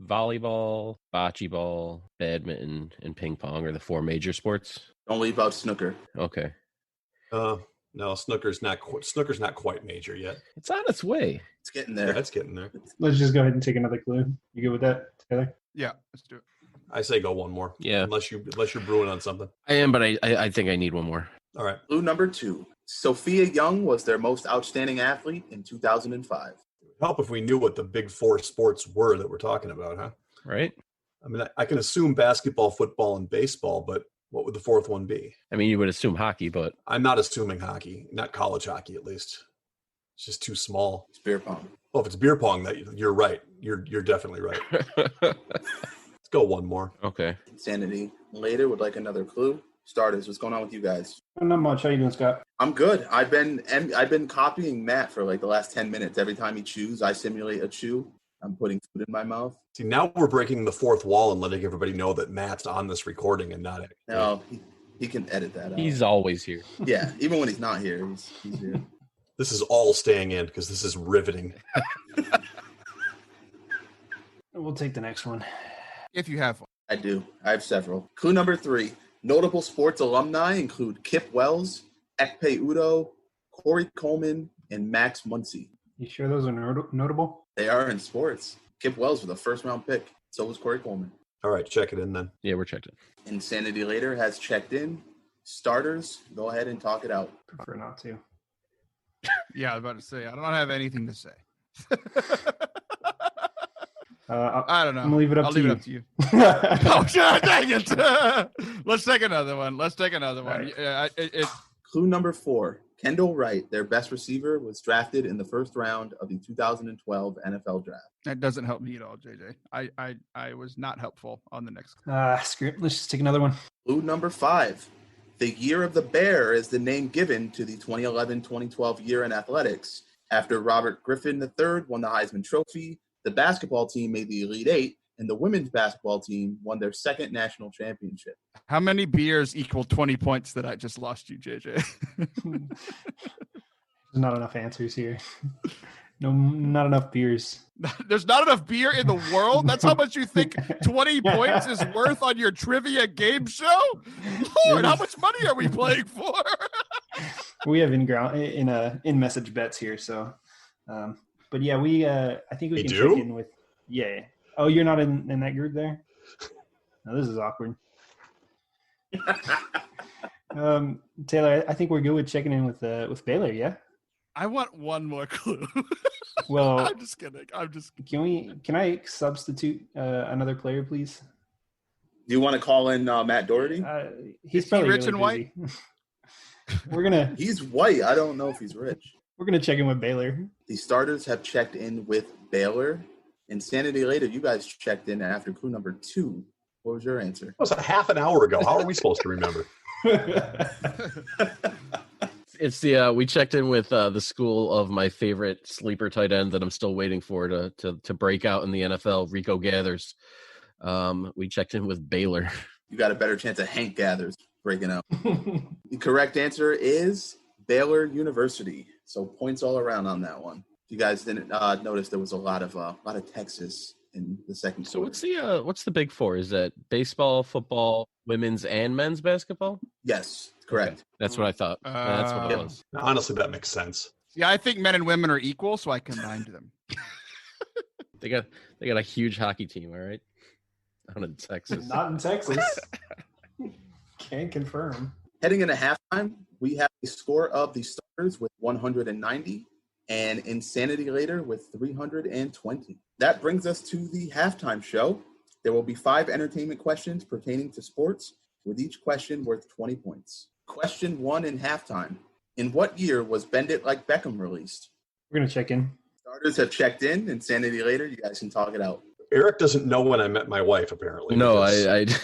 volleyball, bocce ball, badminton, and ping pong are the 4 major sports. Don't leave out snooker. Okay. No, snooker's not quite major yet. It's on its way. It's getting there. Yeah, it's getting there. Let's just go ahead and take another clue. You good with that, Taylor? Yeah, let's do it. I say go one more. Yeah. Unless you're brewing on something. I am, but I think I need one more. All right. Clue number 2. Sophia Young was their most outstanding athlete in 2005. Help if we knew what the big 4 sports were that we're talking about, huh? Right? I mean, I can assume basketball, football, and baseball, but what would the 4th one be? I mean, you would assume hockey, but I'm not assuming hockey, not college hockey at least. It's just too small. It's beer pong. Well, if it's beer pong, that you're right. You're definitely right. Let's go one more. okay. Insanity. Later would like another clue. Starters, what's going on with you guys? Not much. How you doing, Scott? I'm good. I've been copying Matt for like the last 10 minutes. Every time he chews, I simulate a chew. I'm putting food in my mouth. See, now we're breaking the 4th wall and letting everybody know that Matt's on this recording and not. No, he can edit that out. He's always here. Yeah, even when he's not here, he's here. This is all staying in because this is riveting. We'll take the next one. If you have one. I do. I have several. Clue number 3. Notable sports alumni include Kip Wells, Ekpe Udo, Corey Coleman, and Max Muncy. You sure those are notable? They are in sports. Kip Wells was a first-round pick. So was Corey Coleman. All right, check it in then. Yeah, we're checked in. Insanity Later has checked in. Starters, go ahead and talk it out. Prefer not to. Yeah, I was about to say, I don't have anything to say. I don't know. I'm gonna leave it up I'll to leave you. it up to you. Oh, God, dang it. Let's take another one. Right. Yeah, Clue number 4. Kendall Wright, their best receiver, was drafted in the first round of the 2012 NFL Draft. that doesn't help me at all, JJ. I was not helpful on the next. Screw it. Let's just take another one. Clue number 5. The Year of the Bear is the name given to the 2011-2012 year in athletics. After Robert Griffin III won the Heisman Trophy, the basketball team made the Elite Eight, and the women's basketball team won their 2nd national championship. How many beers equal 20 points that I just lost you, JJ? There's not enough answers here. No, not enough beers. There's not enough beer in the world? That's how much you think 20 points is worth on your trivia game show? Lord, how much money are we playing for? We have in message bets here, so but yeah, I think we can do? check in with Oh, you're not in that group there? No, this is awkward. Taylor, I think we're good with checking in with Baylor, yeah? I want one more clue. Well, I'm just kidding. Can I substitute another player, please? Do you want to call in Matt Doherty? He's Is he probably rich really and white? busy. He's white. I don't know if he's rich. We're gonna check in with Baylor. The starters have checked in with Baylor. Insanity Later, you guys checked in after clue number 2. What was your answer? That was a half an hour ago. How are we supposed to remember? It's the we checked in with the school of my favorite sleeper tight end that I'm still waiting for to break out in the NFL, Rico Gathers. We checked in with Baylor. You got a better chance of Hank Gathers breaking out. The correct answer is Baylor University. So points all around on that one. If you guys didn't notice, there was a lot of Texas in the second So quarter. what's the big 4? Is that baseball, football, women's and men's basketball? Yes, correct. Okay. That's what I thought. That's what it was. Honestly, that makes sense. Yeah, I think men and women are equal, so I combined them. They got a huge hockey team, all right? Down in Texas. Not in Texas. Can't confirm. Heading into halftime, we have a score of the starters with 190 and Insanity Later with 320. That brings us to the halftime show. There will be 5 entertainment questions pertaining to sports, with each question worth 20 points. Question 1 in halftime. In what year was Bend It Like Beckham released? We're gonna check in. Starters have checked in. Insanity Later, you guys can talk it out. Eric doesn't know when I met my wife, apparently. No, because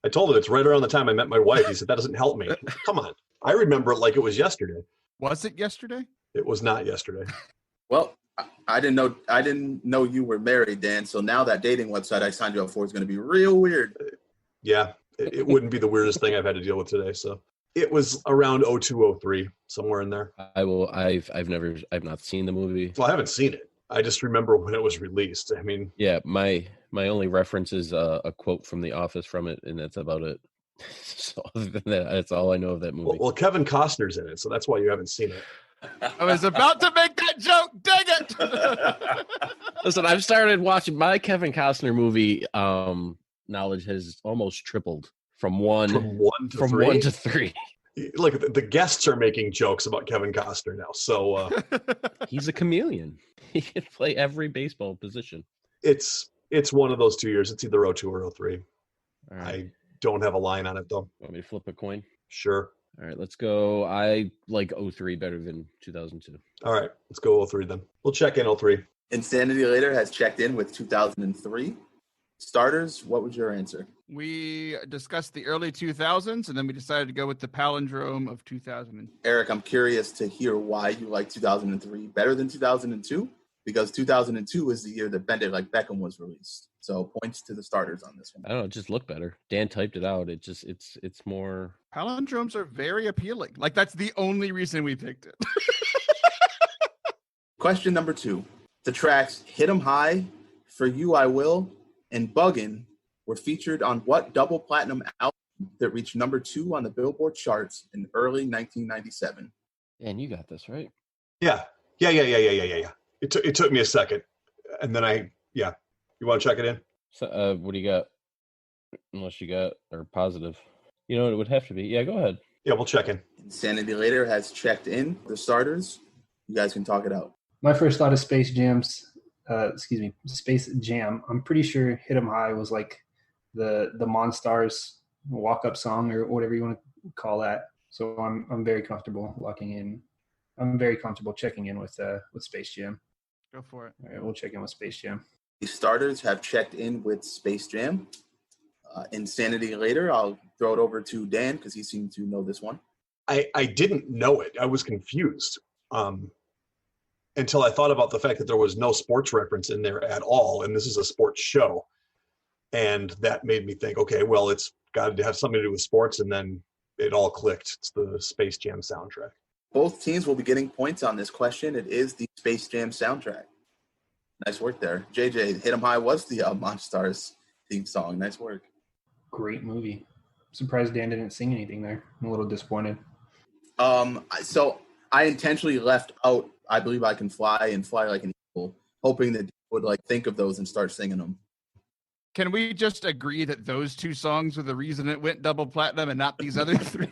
I told him it's right around the time I met my wife. He said, that doesn't help me. Come on. I remember it like it was yesterday. Was it yesterday? It was not yesterday. Well, I didn't know you were married, Dan. So now that dating website I signed you up for is going to be real weird. Yeah, it wouldn't be the weirdest thing I've had to deal with today. So it was around 0203, somewhere in there. I've not seen the movie. Well, I haven't seen it. I just remember when it was released. I mean, yeah, my only reference is a quote from The Office from it, and that's about it. So other than that, that's all I know of that movie. Well, Kevin Costner's in it, so that's why you haven't seen it. I was about to make that joke. Dang it! Listen, I've started watching my Kevin Costner movie. Knowledge has almost tripled from one to three. Look, the guests are making jokes about Kevin Costner now. So he's a chameleon. He can play every baseball position. It's one of those 2 years. It's either 02 or 03. All right. I don't have a line on it though. Want me to flip a coin? Sure. All right, let's go. I like 03 better than 2002. All right, let's go 03 then. We'll check in 03. Insanity Later has checked in with 2003. Starters, what was your answer? We discussed the early 2000s, and then we decided to go with the palindrome of 2000. Eric, I'm curious to hear why you like 2003 better than 2002, because 2002 is the year that Bend It Like Beckham was released. So points to the starters on this one. I don't know, it just looked better. Dan typed it out. It's more. Palindromes are very appealing. Like, that's the only reason we picked it. Question number 2. The tracks Hit 'Em High, For You I Will, and Buggin' were featured on what double platinum album that reached number 2 on the Billboard charts in early 1997? Dan, you got this, right? Yeah. It took me a second. And then you want to check it in? So, what do you got? Unless you got, or positive. You know what it would have to be. Yeah, go ahead. Yeah, we'll check in. Insanity Later has checked in the starters. You guys can talk it out. My first thought of Space Jam. I'm pretty sure Hit 'Em High was like the Monstars walk-up song or whatever you want to call that. So I'm very comfortable locking in. I'm very comfortable checking in with Space Jam. Go for it. All right, we'll check in with Space Jam. The starters have checked in with Space Jam. Insanity Later, I'll throw it over to Dan because he seemed to know this one. I didn't know it. I was confused until I thought about the fact that there was no sports reference in there at all, and this is a sports show. And that made me think, okay, well, it's got to have something to do with sports, and then it all clicked. It's the Space Jam soundtrack. Both teams will be getting points on this question. It is the Space Jam soundtrack. Nice work there. JJ, Hit 'Em High was the Monstars theme song. Nice work. Great movie. Surprised Dan didn't sing anything there. I'm a little disappointed. So I intentionally left out I Believe I Can Fly and Fly Like an Eagle, hoping that would think of those and start singing them. Can we just agree that those two songs were the reason it went double platinum and not these other three?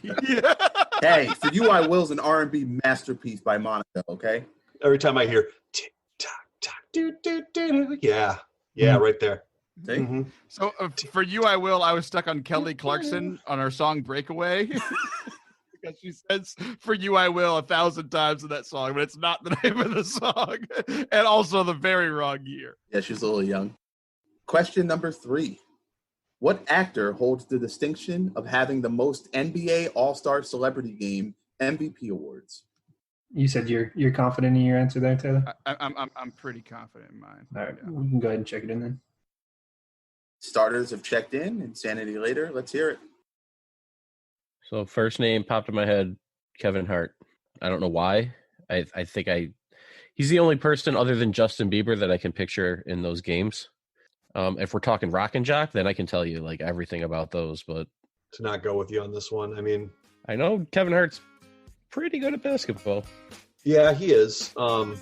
Hey, For You I Will is an R&B masterpiece by Monica, okay? Every time I hear tick tock tock do do do, yeah, right there. Mm-hmm. So For You I Will, I was stuck on Kelly Clarkson on her song Breakaway. Because she says "For You I Will" 1,000 times in that song, but it's not the name of the song, and also the very wrong year. Yeah, she's a little young. Question number 3. What actor holds the distinction of having the most NBA All-Star Celebrity Game MVP awards? You said you're confident in your answer there, Taylor? I'm pretty confident in mine. All right, we can go ahead and check it in then. Starters have checked in. Insanity Later. Let's hear it. So first name popped in my head, Kevin Hart. I don't know why. I think he's the only person other than Justin Bieber that I can picture in those games. If we're talking Rock and Jock, then I can tell you everything about those. But to not go with you on this one, I mean, I know Kevin Hart's pretty good at basketball. Yeah, he is. Mark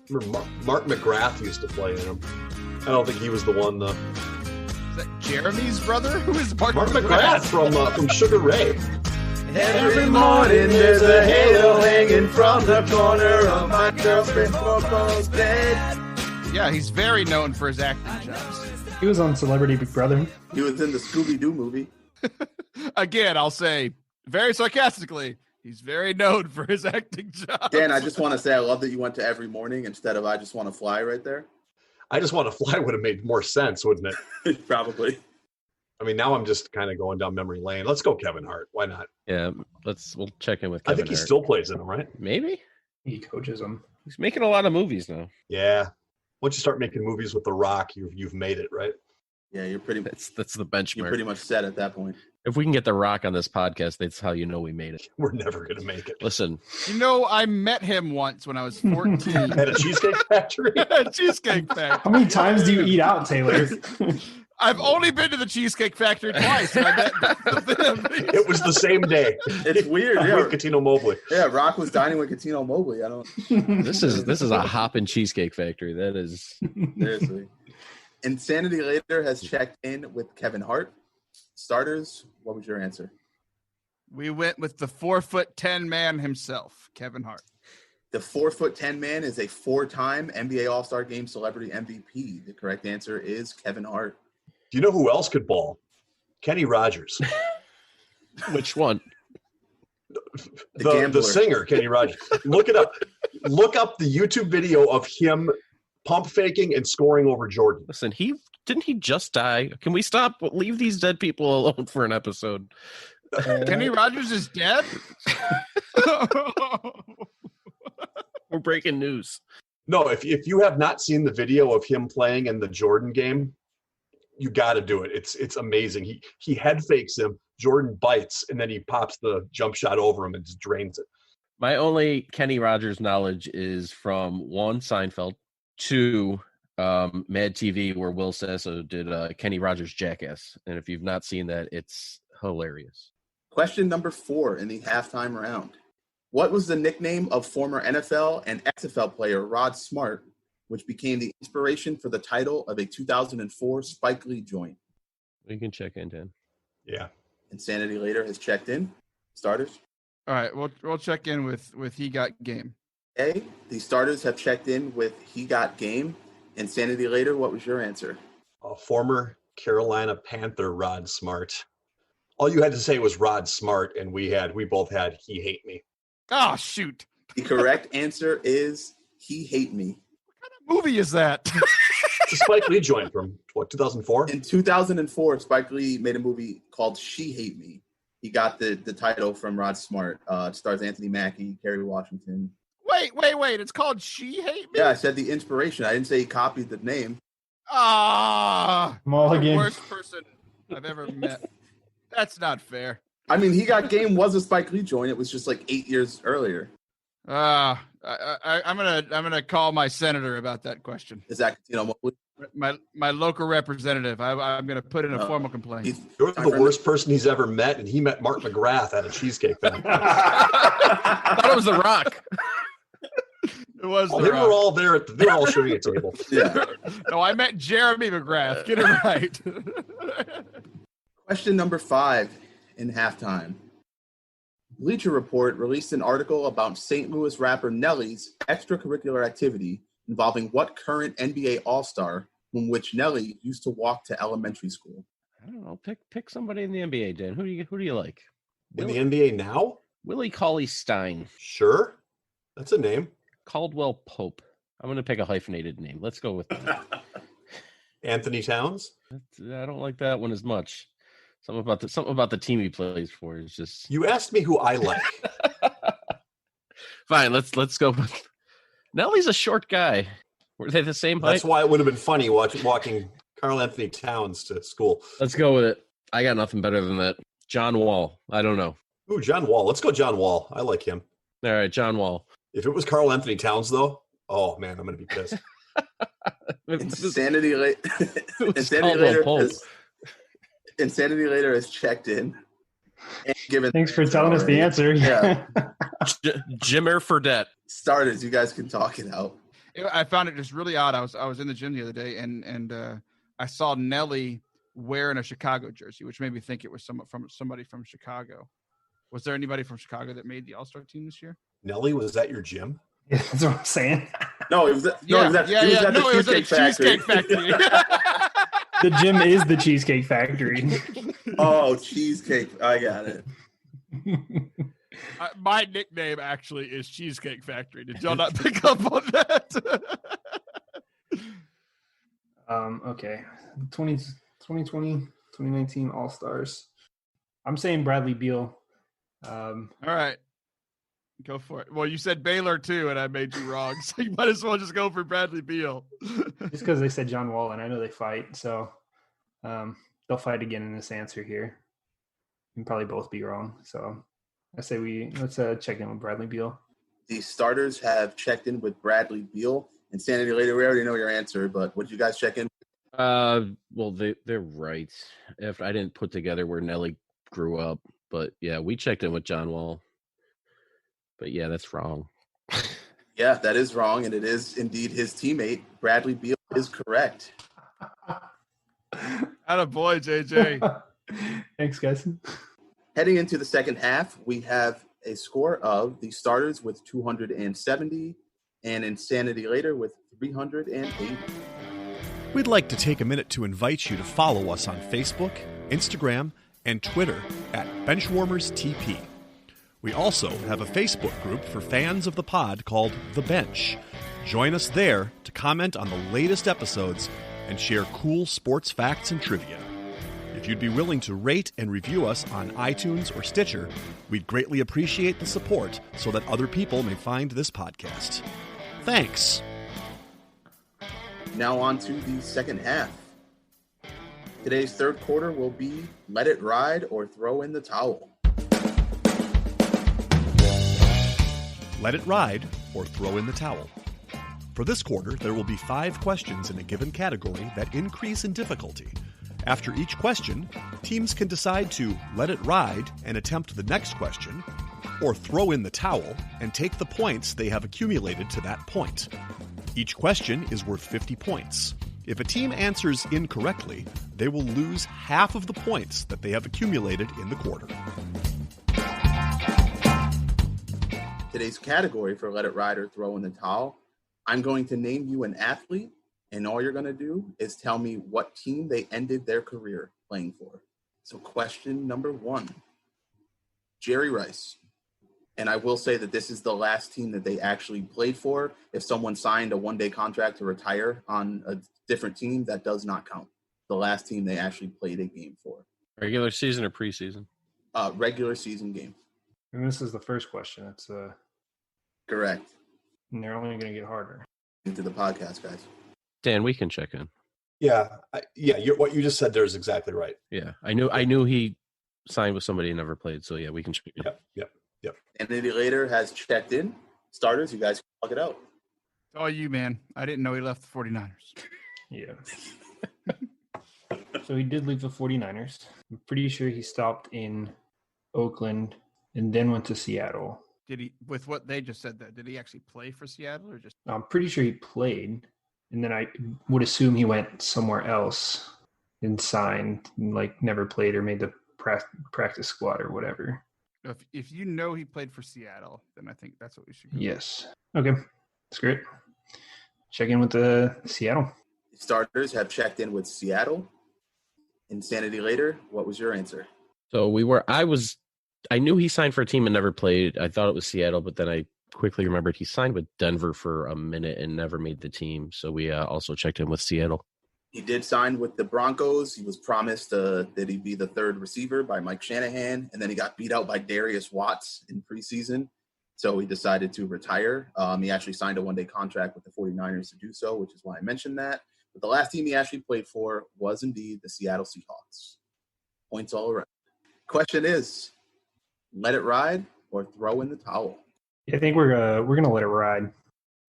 McGrath used to play in him. I don't think he was the one though. Is that Jeremy's brother? Who is Mark McGrath from Sugar Ray. Every morning there's a halo hanging from the corner of my girlfriend's four-post bed. Yeah, he's very known for his acting jobs. He was on Celebrity Big Brother. He was in the Scooby-Doo movie. Again, I'll say very sarcastically, he's very known for his acting jobs. Dan, I just want to say I love that you went to Every Morning instead of I Just Want to Fly right there. I Just Want to Fly would have made more sense, wouldn't it? Probably. I mean, now I'm just kind of going down memory lane. Let's go Kevin Hart. Why not? Yeah, we'll check in with Kevin I think he Hart. still plays in them, right? Maybe. He coaches them. He's making a lot of movies now. Yeah. Once you start making movies with The Rock, you've made it, right? Yeah, you're pretty. That's the benchmark. You're pretty much set at that point. If we can get The Rock on this podcast, that's how you know we made it. We're never going to make it. Listen. You know, I met him once when I was 14. At a Cheesecake Factory? Cheesecake Factory. How many times do you eat out, Taylor? I've only been to the Cheesecake Factory twice. And I met It was the same day. It's weird. Yeah. With Catino Mobley. Yeah, Rock was dining with Catino Mobley. I don't. This is a hopping Cheesecake Factory. That is Seriously. Insanity Later has checked in with Kevin Hart. Starters, what was your answer? We went with the 4'10" man himself, Kevin Hart. The 4'10" man is a 4-time NBA All-Star Game celebrity MVP. The correct answer is Kevin Hart. Do you know who else could ball? Kenny Rogers. which one? The The singer, Kenny Rogers. Look it up. Look up the YouTube video of him pump faking and scoring over Jordan. Listen, didn't he just die? Can we stop? Leave these dead people alone for an episode. Kenny Rogers is dead? We're breaking news. No, if you have not seen the video of him playing in the Jordan game, you got to do it. It's amazing. He head fakes him, Jordan bites, and then he pops the jump shot over him and just drains it. My only Kenny Rogers knowledge is from one, Seinfeld, two, Mad TV, where Will Sasso did Kenny Rogers Jackass. And if you've not seen that, it's hilarious. Question number 4 in the halftime round. What was the nickname of former NFL and XFL player Rod Smart, which became the inspiration for the title of a 2004 Spike Lee joint? You can check in, Dan. Yeah. Insanity Later has checked in. Starters? All right, we'll check in with He Got Game. Okay, the starters have checked in with He Got Game. Insanity Later, what was your answer? Former Carolina Panther Rod Smart. All you had to say was Rod Smart, and we both had He Hate Me. Oh, shoot. The correct answer is He Hate Me. What kind of movie is that? It's a Spike Lee joint from, 2004? In 2004, Spike Lee made a movie called She Hate Me. He got the title from Rod Smart. It stars Anthony Mackie, Kerry Washington. Wait. It's called She Hate Me? Yeah, I said the inspiration. I didn't say he copied the name. The worst person I've ever met. That's not fair. I mean, He Got Game was a Spike Lee joint. It was just like 8 years earlier. I'm gonna call my senator about that question. Is that, My local representative. I'm gonna put in a formal complaint. You're the worst person he's ever met, and he met Mark McGrath at a Cheesecake Factory. I thought it was The Rock. It was They were all there. They were all sharing a table. Yeah. No, I met Jeremy McGrath. Get it right. Question number 5 in halftime. Bleacher Report released an article about St. Louis rapper Nelly's extracurricular activity involving what current NBA All-Star from which Nelly used to walk to elementary school? I don't know. Pick somebody in the NBA, Dan. Who do you like? In the NBA now? Willie Cauley-Stein. Sure. That's a name. Caldwell Pope. I'm going to pick a hyphenated name. Let's go with that. Anthony Towns? I don't like that one as much. Something about the team he plays for is just. You asked me who I like. Fine, let's go with. Nelly's a short guy. Were they the same height? That's why it would have been funny walking Karl Anthony Towns to school. Let's go with it. I got nothing better than that. John Wall. I don't know. Ooh, John Wall. Let's go John Wall. I like him. All right, John Wall. If it was Karl Anthony Towns, though, oh, man, I'm going to be pissed. Insanity Later has checked in. And given Thanks for telling us the answer. Yeah. Jimmer Fredette. Starters, you guys can talk it out. I found it just really odd. I was in the gym the other day and I saw Nelly wearing a Chicago jersey, which made me think it was somebody from Chicago. Was there anybody from Chicago that made the All-Star team this year? Nelly, was that your gym? Yeah, that's what I'm saying. No, it was at the Cheesecake Factory. The gym is the Cheesecake Factory. Oh, Cheesecake. I got it. My nickname actually is Cheesecake Factory. Did y'all not pick up on that? Okay. 2020, 2019 All-Stars. I'm saying Bradley Beal. All right. Go for it. Well, you said Baylor too, and I made you wrong, so you might as well just go for Bradley Beal. Just because they said John Wall, and I know they fight, so they'll fight again in this answer here. You can probably both be wrong. So I say let's check in with Bradley Beal. The starters have checked in with Bradley Beal. Insanity later, we already know your answer, but would you guys check in? Well, they're right. If I didn't put together where Nelly grew up, but yeah, we checked in with John Wall. But yeah, that's wrong. Yeah, that is wrong, and it is indeed his teammate. Bradley Beal is correct. Attaboy, JJ. Thanks, guys. Heading into the second half, we have a score of the starters with 270 and Insanity later with 380. We'd like to take a minute to invite you to follow us on Facebook, Instagram, and Twitter at BenchwarmersTP. We also have a Facebook group for fans of the pod called The Bench. Join us there to comment on the latest episodes and share cool sports facts and trivia. If you'd be willing to rate and review us on iTunes or Stitcher, we'd greatly appreciate the support so that other people may find this podcast. Thanks. Now on to the second half. Today's third quarter will be let it ride or throw in the towel. Let it ride or throw in the towel. For this quarter, there will be 5 questions in a given category that increase in difficulty. After each question, teams can decide to let it ride and attempt the next question, or throw in the towel and take the points they have accumulated to that point. Each question is worth 50 points. If a team answers incorrectly, they will lose half of the points that they have accumulated in the quarter. Today's category for let it ride or throw in the towel, I'm going to name you an athlete, and all you're going to do is tell me what team they ended their career playing for. So question number 1, Jerry Rice. And I will say that this is the last team that they actually played for. If someone signed a one-day contract to retire on a different team, that does not count. The last team they actually played a game for. Regular season or preseason? Regular season game. And this is the first question. It's Correct. and they're only going to get harder. Into the podcast, guys. Dan, we can check in. Yeah, what you just said there is exactly right. Yeah, I knew he signed with somebody and never played. So yeah, we can check in. Yep. And then later has checked in. Starters, you guys can plug it out. It's all you, man. I didn't know he left the 49ers. Yeah. So he did leave the 49ers. I'm pretty sure he stopped in Oakland and then went to Seattle. Did he, with what they just said, that did he actually play for Seattle or just? I'm pretty sure he played, and then I would assume he went somewhere else and signed, and like never played or made the practice squad or whatever. If you know he played for Seattle, then I think that's what we should go. Yes. Okay. That's great. Check in with the Seattle. Starters have checked in with Seattle. Insanity later, what was your answer? So I knew he signed for a team and never played. I thought it was Seattle, but then I quickly remembered he signed with Denver for a minute and never made the team. So we also checked in with Seattle. He did sign with the Broncos. He was promised that he'd be the third receiver by Mike Shanahan, and then he got beat out by Darius Watts in preseason. So he decided to retire. He actually signed a one-day contract with the 49ers to do so, which is why I mentioned that. But the last team he actually played for was indeed the Seattle Seahawks. Points all around. Question is, let it ride or throw in the towel? I think we're gonna let it ride.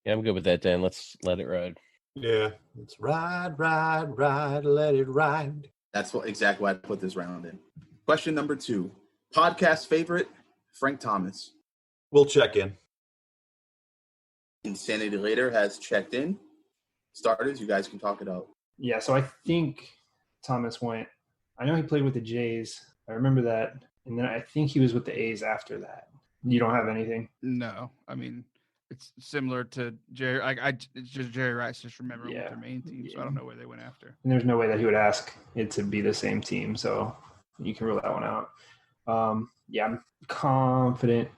Yeah, I'm good with that, Dan. Let's let it ride. Yeah, it's ride, let it ride. That's exactly why I put this round in. Question number 2. Podcast favorite, Frank Thomas. We'll check in. Insanity Later has checked in. Starters, you guys can talk it out. Yeah, so I think Thomas went. I know he played with the Jays. I remember that. And then I think he was with the A's after that. You don't have anything? No, I mean, it's similar to Jerry. It's just Jerry Rice. Just remember with their main team, so I don't know where they went after. And there's no way that he would ask it to be the same team, so you can rule that one out. I'm confident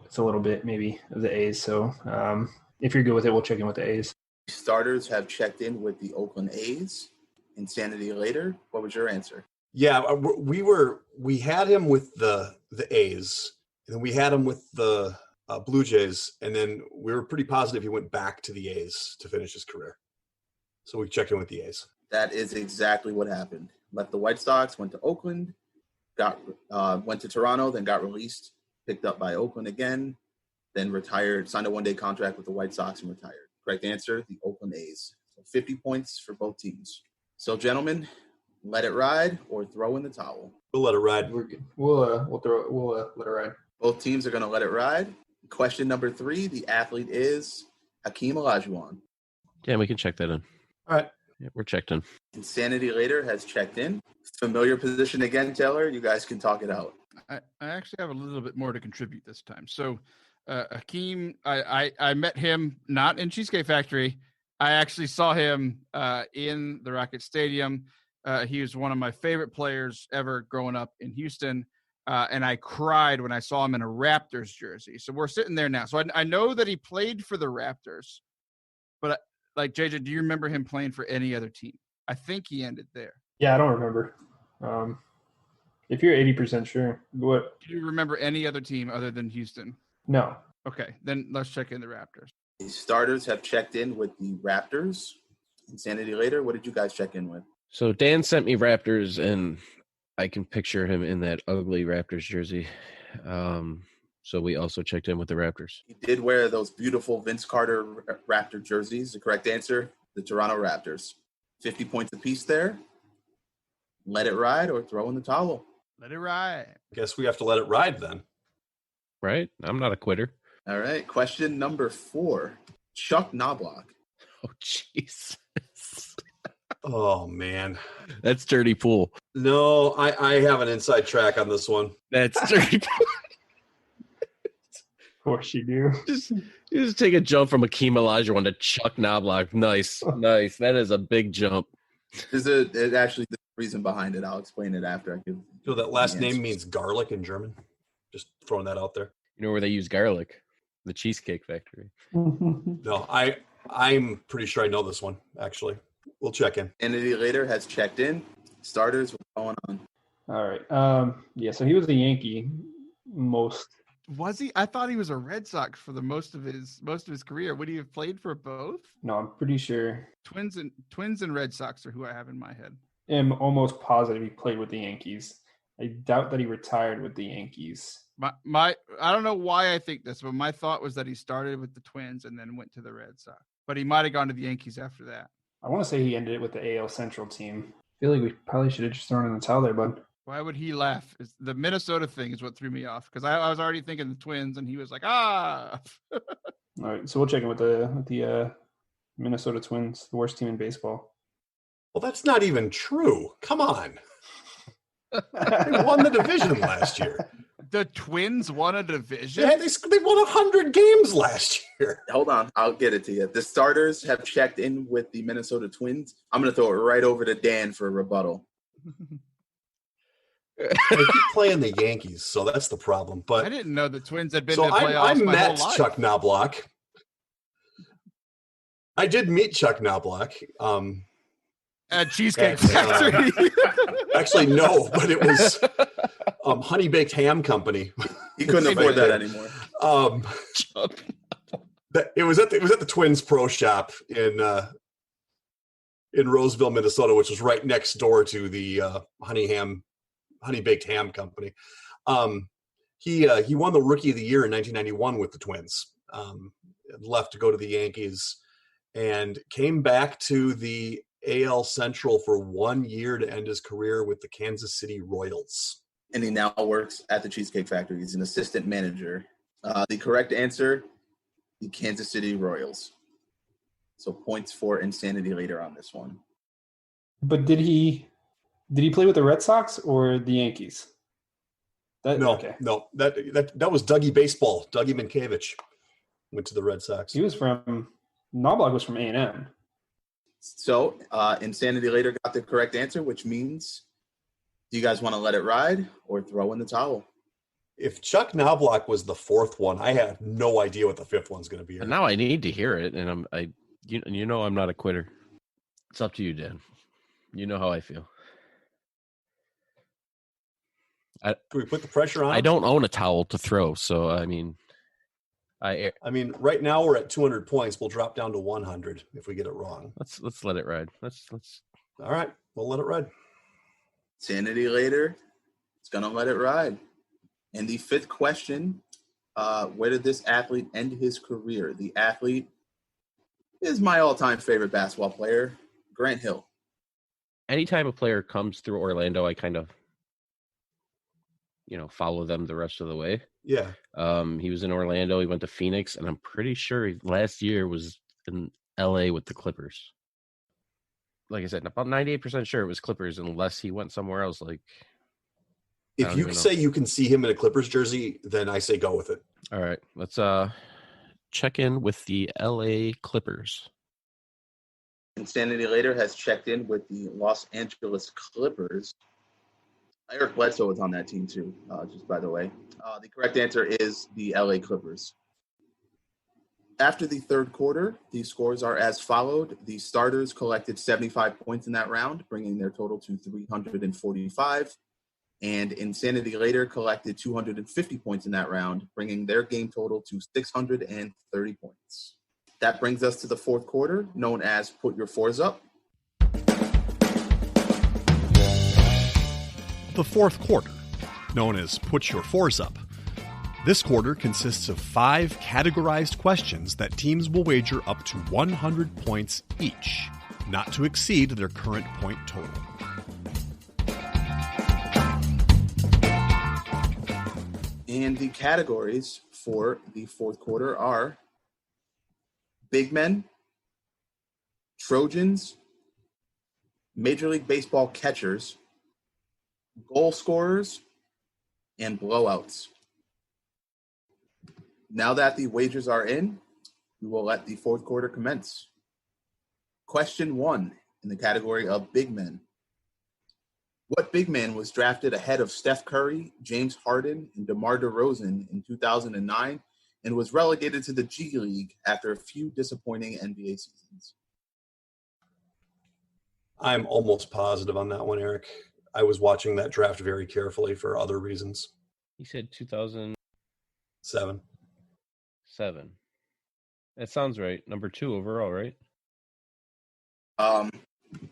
it's a little bit maybe of the A's. So if you're good with it, we'll check in with the A's. Starters have checked in with the Oakland A's. Insanity Later, what was your answer? Yeah, we had him with the A's, and then we had him with the Blue Jays, and then we were pretty positive he went back to the A's to finish his career. So we checked in with the A's. That is exactly what happened. Left the White Sox, went to Oakland, went to Toronto, then got released, picked up by Oakland again, then retired, signed a one-day contract with the White Sox and retired. Correct answer, the Oakland A's. So 50 points for both teams. So, gentlemen, let it ride or throw in the towel. We'll let it ride. We're good. We'll let it ride. Both teams are going to let it ride. Question number 3, the athlete is Hakeem Olajuwon. Yeah, we can check that in. All right. Yeah, we're checked in. Insanity Later has checked in. Familiar position again, Taylor. You guys can talk it out. I actually have a little bit more to contribute this time. So, Hakeem, I met him not in Cheesecake Factory. I actually saw him in the Rocket Stadium. He was one of my favorite players ever growing up in Houston. And I cried when I saw him in a Raptors jersey. So we're sitting there now. So I know that he played for the Raptors. But, like, JJ, do you remember him playing for any other team? I think he ended there. Yeah, I don't remember. If you're 80% sure, what? Do you remember any other team other than Houston? No. Okay, then let's check in the Raptors. The starters have checked in with the Raptors. Insanity Later, what did you guys check in with? So Dan sent me Raptors, and I can picture him in that ugly Raptors jersey. So we also checked in with the Raptors. He did wear those beautiful Vince Carter Raptor jerseys. The correct answer, the Toronto Raptors. 50 points apiece there. Let it ride or throw in the towel. Let it ride. I guess we have to let it ride then. Right? I'm not a quitter. All right. Question number 4. Chuck Knobloch. Oh, Jesus. Oh, man. That's dirty pool. No, I have an inside track on this one. That's dirty pool. Of course you do. You just take a jump from Hakeem Olajuwon to Chuck Knobloch. Nice. Nice. That is a big jump. There's actually the reason behind it. I'll explain it after I give. So that last name means garlic in German. Just throwing that out there. You know where they use garlic? The Cheesecake Factory. No, I'm pretty sure I know this one, actually. We'll check in. Insanity Later has checked in. Starters, what's going on? All right. Yeah, so he was a Yankee most. Was he? I thought he was a Red Sox for the most of his career. Would he have played for both? No, I'm pretty sure. Twins and Red Sox are who I have in my head. I'm almost positive he played with the Yankees. I doubt that he retired with the Yankees. I don't know why I think this, but my thought was that he started with the Twins and then went to the Red Sox. But he might have gone to the Yankees after that. I want to say he ended it with the AL Central team. I feel like we probably should have just thrown in the towel there, bud. Why would he laugh? The Minnesota thing is what threw me off because I was already thinking the Twins, and he was like, ah. All right, so we'll check in with the Minnesota Twins, the worst team in baseball. Well, that's not even true. Come on. They won the division last year. The Twins won a division? Yeah, they won 100 games last year. Hold on. I'll get it to you. The starters have checked in with the Minnesota Twins. I'm going to throw it right over to Dan for a rebuttal. They keep playing the Yankees, so that's the problem. But I didn't know the Twins had been so to the playoffs I my met whole life. Chuck Knobloch. I did meet Chuck Knobloch. At Cheesecake Factory. Actually, no, but it was Honey Baked Ham Company. He couldn't afford that anymore. It was at the Twins Pro Shop in Roseville, Minnesota, which was right next door to the Honey Baked Ham Company. He won the Rookie of the Year in 1991 with the Twins. Left to go to the Yankees and came back to the AL Central for 1 year to end his career with the Kansas City Royals. And he now works at the Cheesecake Factory. He's an assistant manager. The correct answer, the Kansas City Royals. So points for Insanity Later on this one. But did he play with the Red Sox or the Yankees? No. That was Dougie Baseball. Dougie Minkiewicz went to the Red Sox. Knobloch was from A&M. So Insanity Later got the correct answer, which means, do you guys want to let it ride or throw in the towel? If Chuck Knobloch was the fourth one, I have no idea what the fifth one's going to be. And now I need to hear it, and you know I'm not a quitter. It's up to you, Dan. You know how I feel. Can we put the pressure on? I don't own a towel to throw, so I mean, I mean, right now we're at 200 points. We'll drop down to 100 if we get it wrong. let's let it ride. Let's. All right, we'll let it ride. Sanity later, it's gonna let it ride. And the fifth question: where did this athlete end his career? The athlete is my all-time favorite basketball player, Grant Hill. Anytime a player comes through Orlando, I kind of, follow them the rest of the way. Yeah. He was in Orlando. He went to Phoenix, and I'm pretty sure last year was in LA with the Clippers. Like I said, about 98% sure it was Clippers, unless he went somewhere else. Like, if you say you can see him in a Clippers jersey, then I say go with it. All right, let's check in with the LA Clippers. Insanity Later has checked in with the Los Angeles Clippers. Eric Bledsoe is on that team too, just by the way. The correct answer is the LA Clippers. After the third quarter, the scores are as followed. The starters collected 75 points in that round, bringing their total to 345. And Insanity Later collected 250 points in that round, bringing their game total to 630 points. That brings us to the fourth quarter, known as Put Your Fours Up. The fourth quarter, known as Put Your Fours Up. This quarter consists of 5 categorized questions that teams will wager up to 100 points each, not to exceed their current point total. And the categories for the fourth quarter are Big Men, Trojans, Major League Baseball catchers, goal scorers, and blowouts. Now that the wagers are in, we will let the fourth quarter commence. Question 1 in the category of Big Men. What big man was drafted ahead of Steph Curry, James Harden, and DeMar DeRozan in 2009 and was relegated to the G League after a few disappointing NBA seasons? I'm almost positive on that one, Eric. I was watching that draft very carefully for other reasons. He said 2007. 7. That sounds right. Number 2 overall, right?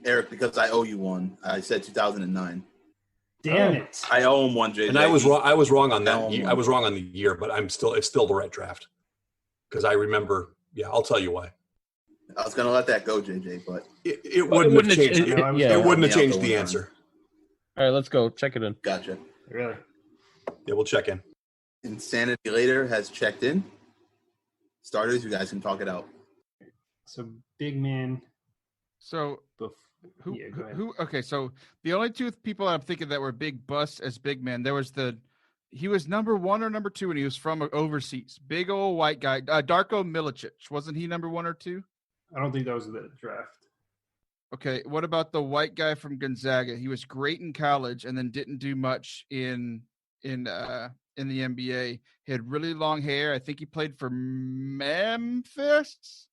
Eric, because I owe you one, I said 2009. Damn it! I owe him one, JJ. And I was wrong on that. I was wrong on the year, but it's still the right draft because I remember. Yeah, I'll tell you why. I was gonna let that go, JJ, but it wouldn't have changed. It wouldn't have changed the answer. All right, let's go check it in. Gotcha. Really? Yeah, we'll check in. Insanity Later has checked in. Starters, you guys can talk it out. So big man. So Go ahead. okay, so the only 2 people I'm thinking that were big busts as big men, he was number 1 or number 2 and he was from overseas. Big old white guy, Darko Milicic. Wasn't he number 1 or 2? I don't think that was the draft. Okay, what about the white guy from Gonzaga? He was great in college and then didn't do much in the NBA. He had really long hair. I think he played for Memphis.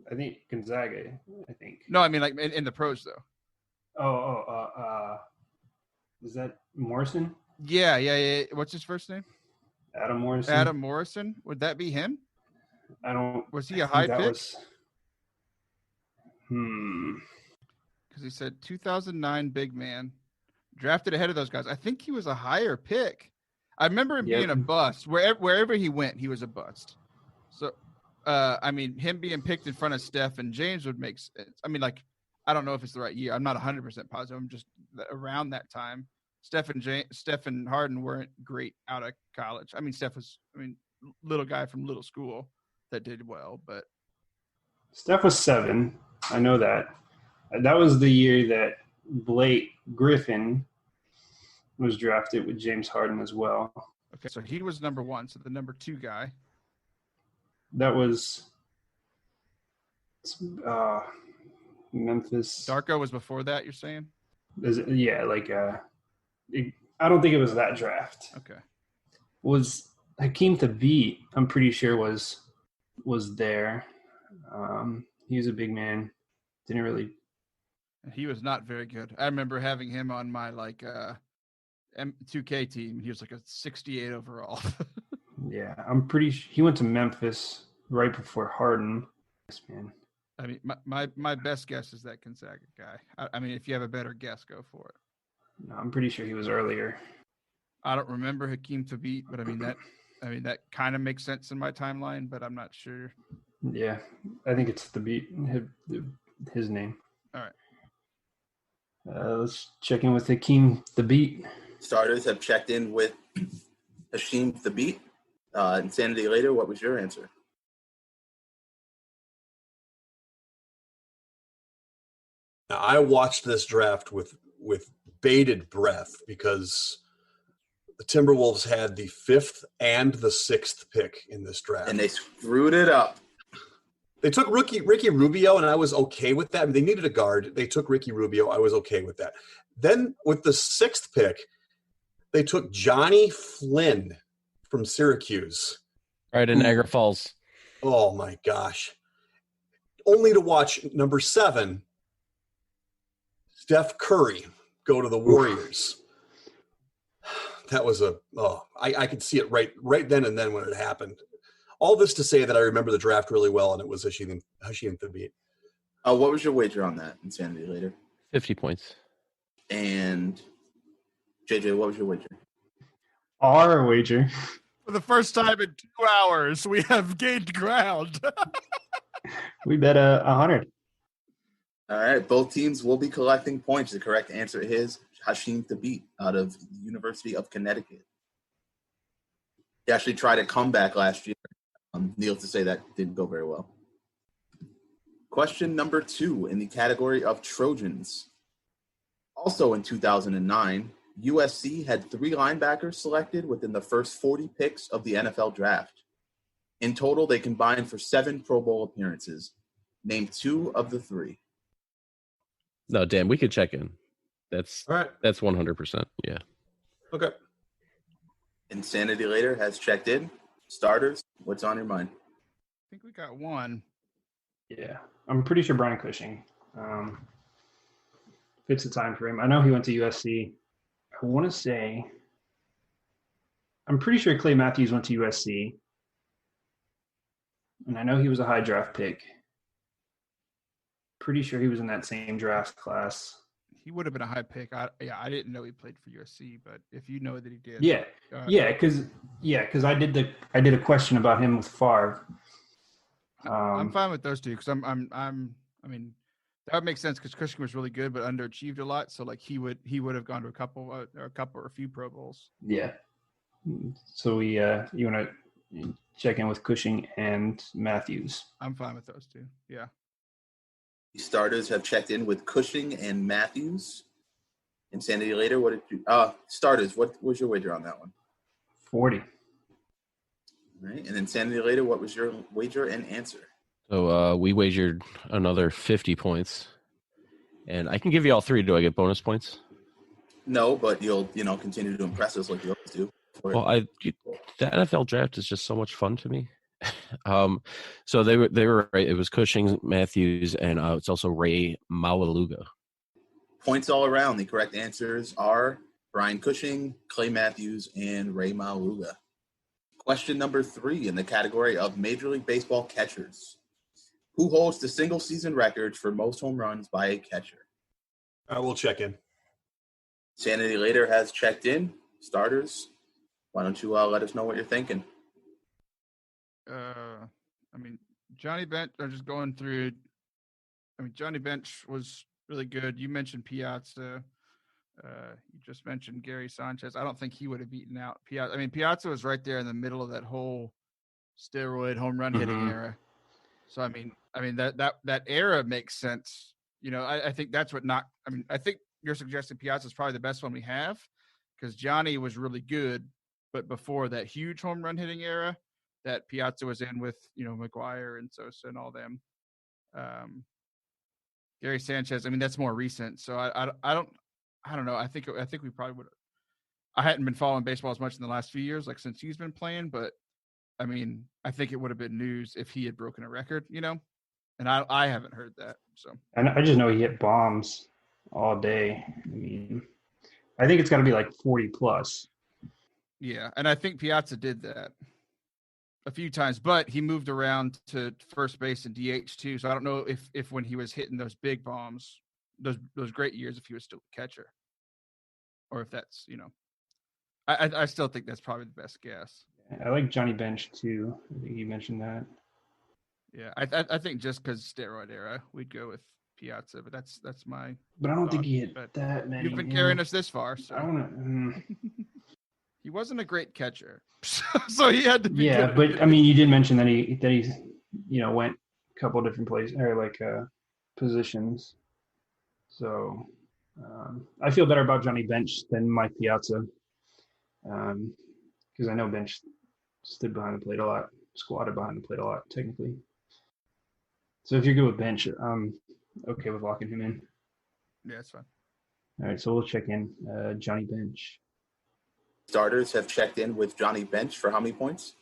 I think Gonzaga. No, I mean like in the pros though. Was that Morrison? Yeah. What's his first name? Adam Morrison. Adam Morrison. Would that be him? Was he a high pick? Because he said 2009 big man, drafted ahead of those guys. I think he was a higher pick. I remember him being a bust. Wherever he went, he was a bust. So, I mean, him being picked in front of Steph and James would make sense. I mean, like, I don't know if it's the right year. I'm not 100% positive. I'm just around that time. Steph and Harden weren't great out of college. I mean, Steph was, little guy from little school that did well, but Steph was 7. I know that. That was the year that Blake Griffin was drafted with James Harden as well. Okay, so he was number 1. So the number 2 guy. That was Memphis. Darko was before that, you're saying? I don't think it was that draft. Okay. Was Hakeem Thabit, I'm pretty sure was there. He was a big man. Didn't really. He was not very good. I remember having him on my 2K team. He was like a 68 overall. Yeah, I'm pretty sure he went to Memphis right before Harden. Yes, man. I mean, my best guess is that Gonzaga guy. I mean, if you have a better guess, go for it. No, I'm pretty sure he was earlier. I don't remember Hakeem Thabit, but I mean that kind of makes sense in my timeline, but I'm not sure. Yeah, I think it's his name. All right. Let's check in with Hakeem Thabit. Starters have checked in with Hakeem Thabit. Insanity Later, what was your answer? Now, I watched this draft with bated breath because the Timberwolves had the 5th and the 6th pick in this draft. And they screwed it up. They took Ricky Rubio, and I was okay with that. I mean, they needed a guard. They took Ricky Rubio. I was okay with that. Then with the 6th pick, they took Johnny Flynn from Syracuse. Right in Niagara Falls. Oh, my gosh. Only to watch number 7, Steph Curry, go to the Warriors. That was I could see it right then and then when it happened. All this to say that I remember the draft really well, and it was Hakeem Thabit. What was your wager on that, Insanity Later? 50 points. And JJ, what was your wager? Our wager. For the first time in 2 hours, we have gained ground. We bet 100. All right, both teams will be collecting points. The correct answer is Hakeem Thabit out of the University of Connecticut. He actually tried a comeback last year. Needless to say, that didn't go very well. Question number 2 in the category of Trojans. Also in 2009, USC had 3 linebackers selected within the first 40 picks of the NFL draft. In total, they combined for 7 Pro Bowl appearances. Name 2 of the 3. No, Dan, we could check in. That's All right. That's 100%. Yeah. Okay. Insanity Later has checked in. Starters, what's on your mind? I think we got one. Yeah, I'm pretty sure Brian Cushing fits the time frame. I know he went to USC. I want to say, I'm pretty sure Clay Matthews went to USC. And I know he was a high draft pick. Pretty sure he was in that same draft class. He would have been a high pick. I didn't know he played for USC, but if you know that he did, because I did a question about him with Favre. I'm fine with those two because I mean, that would make sense because Cushing was really good but underachieved a lot. So like he would have gone to a few Pro Bowls. Yeah. So you want to check in with Cushing and Matthews? I'm fine with those two. Yeah. The starters have checked in with Cushing and Matthews. Insanity Later, what did you starters, what was your wager on that one? 40. All right. And Insanity Later, what was your wager and answer? So we wagered another 50 points. And I can give you all 3. Do I get bonus points? No, but you'll continue to impress us like you always do. Well, the NFL draft is just so much fun to me. So they were right. It was Cushing, Matthews, and it's also Ray Maualuga. Points all around. The correct answers are Brian Cushing, Clay Matthews, and Ray Maualuga. Question number 3 in the category of Major League Baseball catchers. Who holds the single season record for most home runs by a catcher? I will check in. Sanity Later has checked in. Starters, why don't you let us know what you're thinking? I mean, Johnny Bench, I'm just going through. I mean, Johnny Bench was really good. You mentioned Piazza. You just mentioned Gary Sanchez. I don't think he would have beaten out Piazza. I mean, Piazza was right there in the middle of that whole steroid home run hitting era. So, I mean that era makes sense. You know, I think that's what knocked. I mean, I think you're suggesting Piazza is probably the best one we have because Johnny was really good, but before that huge home run hitting era that Piazza was in with, McGuire and Sosa and all them. Gary Sanchez, I mean, that's more recent. So I don't know. I think we probably would. I hadn't been following baseball as much in the last few years, like since he's been playing, but I mean, I think it would have been news if he had broken a record, and I haven't heard that. So and I just know he hit bombs all day. I mean, I think it's got to be like 40 plus. Yeah, and I think Piazza did that. a few times, but he moved around to first base and DH too. So I don't know if when he was hitting those big bombs, those great years, if he was still a catcher, or if that's I still think that's probably the best guess. I like Johnny Bench too. I think you mentioned that. Yeah, I think just because steroid era, we'd go with Piazza, but that's my. But I don't think thought. he hit But that many. You've been carrying us this far, so I want to. he wasn't a great catcher, so he had to be. Yeah, good. but I mean, you did mention that he went a couple different places or positions. So I feel better about Johnny Bench than Mike Piazza, because I know Bench stood behind the plate a lot, squatted behind the plate a lot, technically. So if you're good with Bench, I'm okay with locking him in. Yeah, that's fine. All right, so we'll check in Johnny Bench. Starters have checked in with Johnny Bench for how many points?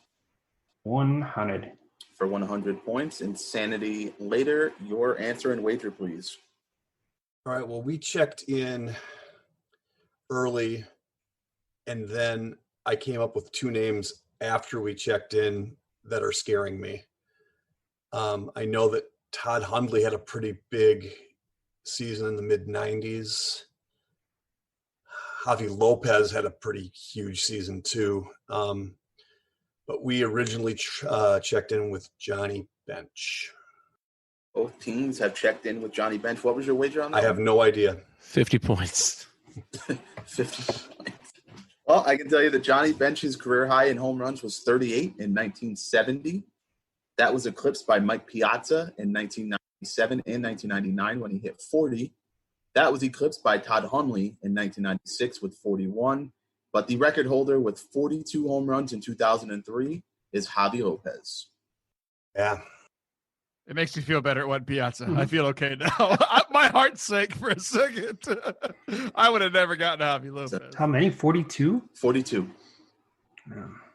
100. For 100 points. Insanity later, your answer and wager, please. All right. Well, we checked in early, and then I came up with 2 names after we checked in that are scaring me. I know that Todd Hundley had a pretty big season in the mid-90s. Javi Lopez had a pretty huge season too. But we originally checked in with Johnny Bench. Both teams have checked in with Johnny Bench. What was your wager on that? I have no idea. 50 points. 50 points. Well, I can tell you that Johnny Bench's career high in home runs was 38 in 1970. That was eclipsed by Mike Piazza in 1997 and 1999 when he hit 40. That was eclipsed by Todd Hundley in 1996 with 41. But the record holder with 42 home runs in 2003 is Javi Lopez. Yeah. It makes me feel better at what Piazza. I feel okay now. My heart sank for a second. I would have never gotten Javi Lopez. How many? 42? 42.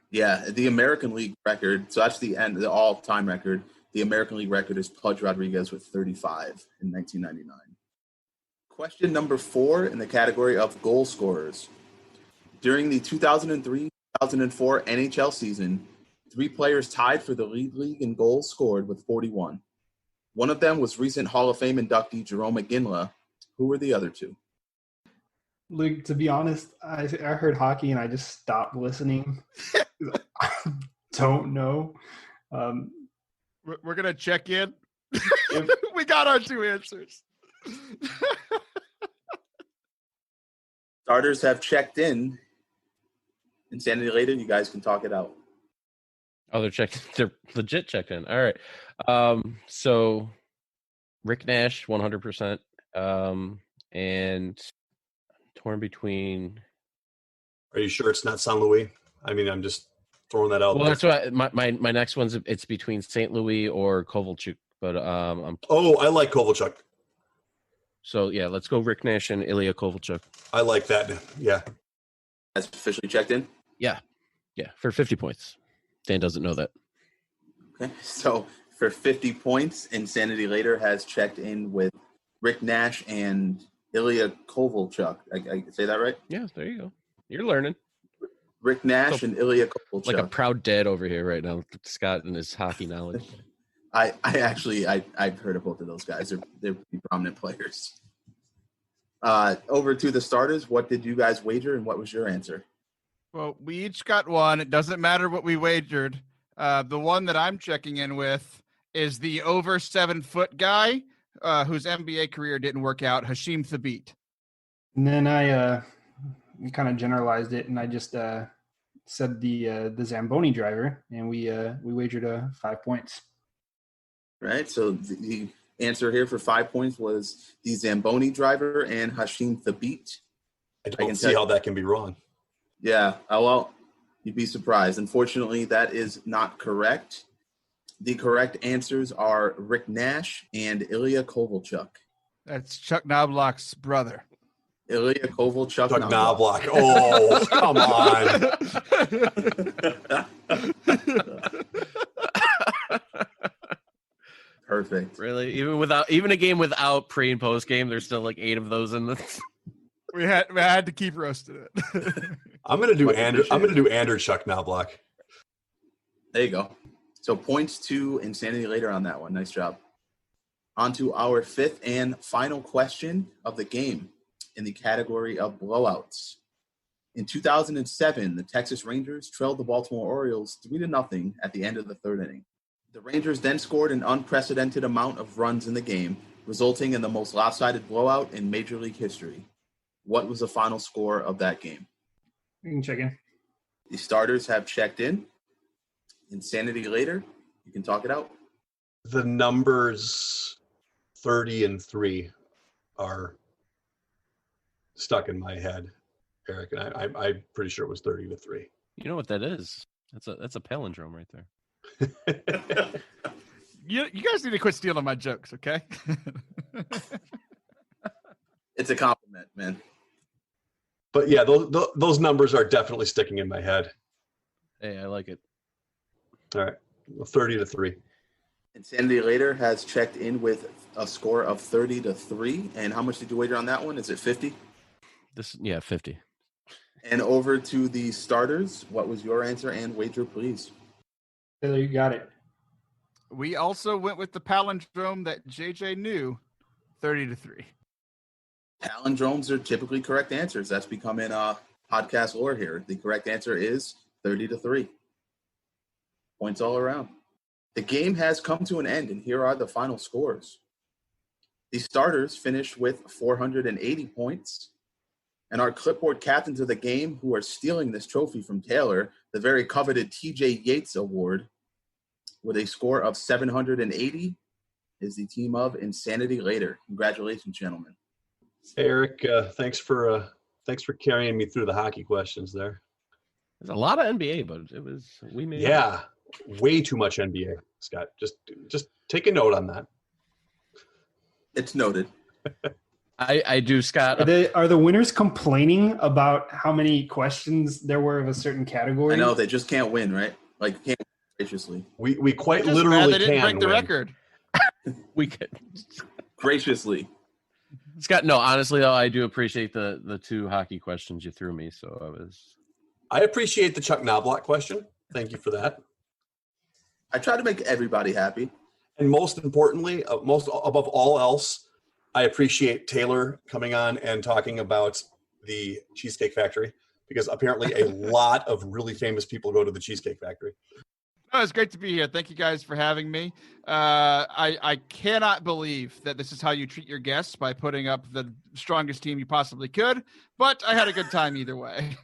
Yeah, the American League record. So that's the all-time record. The American League record is Pudge Rodriguez with 35 in 1999. Question number 4 in the category of goal scorers. During the 2003-2004 NHL season, 3 players tied for the league in goals scored with 41. One of them was recent Hall of Fame inductee Jerome McGinley. Who were the other 2? Luke, to be honest, I heard hockey and I just stopped listening. I don't know. We're going to check in. We got our 2 answers. Starters have checked in. Insanity later, you guys can talk it out. Oh, they're legit checked in. All right. So Rick Nash, 100%. And torn between. Are you sure it's not San Luis? I mean, I'm just throwing that out. Well, there. that's what my next one's. It's between St. Louis or Kovalchuk, but I like Kovalchuk. So yeah, let's go Rick Nash and Ilya Kovalchuk. I like that. Yeah. Has officially checked in? Yeah, for 50 points. Dan doesn't know that. Okay, so for 50 points, Insanity Later has checked in with Rick Nash and Ilya Kovalchuk. I say that right? Yeah, there you go. You're learning. Rick Nash and Ilya Kovalchuk. Like a proud dad over here right now, Scott and his hockey knowledge. I've heard of both of those guys. They're pretty prominent players. Over to the starters. What did you guys wager, and what was your answer? Well, we each got one. It doesn't matter what we wagered. The one that I'm checking in with is the over 7-foot guy whose NBA career didn't work out, Hashim Thabit. And then I kind of generalized it, and I just said the Zamboni driver, and we wagered 5 points. Right. So the answer here for 5 points was the Zamboni driver and Hashim Thabit. I don't see how that can be wrong. Yeah. Well, you'd be surprised. Unfortunately, that is not correct. The correct answers are Rick Nash and Ilya Kovalchuk. That's Chuck Knobloch's brother. Ilya Kovalchuk. Chuck Knobloch. Oh, come on. Perfect. Really? Even a game without pre and post game, there's still like 8 of those in this. We had to keep roasting it. I'm gonna do Andrew Chuck Knobloch. There you go. So points to Insanity later on that one. Nice job. On to our fifth and final question of the game in the category of blowouts. In 2007, the Texas Rangers trailed the Baltimore Orioles 3-0 at the end of the third inning. The Rangers then scored an unprecedented amount of runs in the game, resulting in the most lopsided blowout in Major League history. What was the final score of that game? You can check in. The starters have checked in. Insanity later. You can talk it out. The numbers 30 and 3 are stuck in my head, Eric, and I'm pretty sure it was 30-3. You know what that is? That's a palindrome right there. You guys need to quit stealing my jokes, okay? It's a compliment, man. But yeah, those numbers are definitely sticking in my head. Hey, I like it. All right, 30-3. Insanity later has checked in with a score of 30-3. And how much did you wager on that one? Is it 50? 50. And over to the starters. What was your answer and wager, please? Taylor, you got it. We also went with the palindrome that JJ knew, 30-3. Palindromes are typically correct answers. That's becoming podcast lore here. The correct answer is 30-3. Points all around. The game has come to an end, and here are the final scores. The starters finished with 480 points, and our clipboard captains of the game, who are stealing this trophy from Taylor, the very coveted TJ Yates Award, with a score of 780, is the team of Insanity Later. Congratulations, gentlemen. Hey, Eric, thanks for carrying me through the hockey questions there. There's a lot of NBA, but we made Yeah, way too much NBA, Scott. Just take a note on that. It's noted. I do, Scott. Are the winners complaining about how many questions there were of a certain category? I know, they just can't win, right? Like, can't graciously. We quite Just literally mad they didn't break the win. record. We could. Graciously. Scott, no, honestly though, I do appreciate the two hockey questions you threw me. So I appreciate the Chuck Knobloch question. Thank you for that. I try to make everybody happy. And most importantly, most above all else, I appreciate Taylor coming on and talking about the Cheesecake Factory, because apparently a lot of really famous people go to the Cheesecake Factory. Oh, it's great to be here. Thank you guys for having me. I cannot believe that this is how you treat your guests, by putting up the strongest team you possibly could, but I had a good time either way.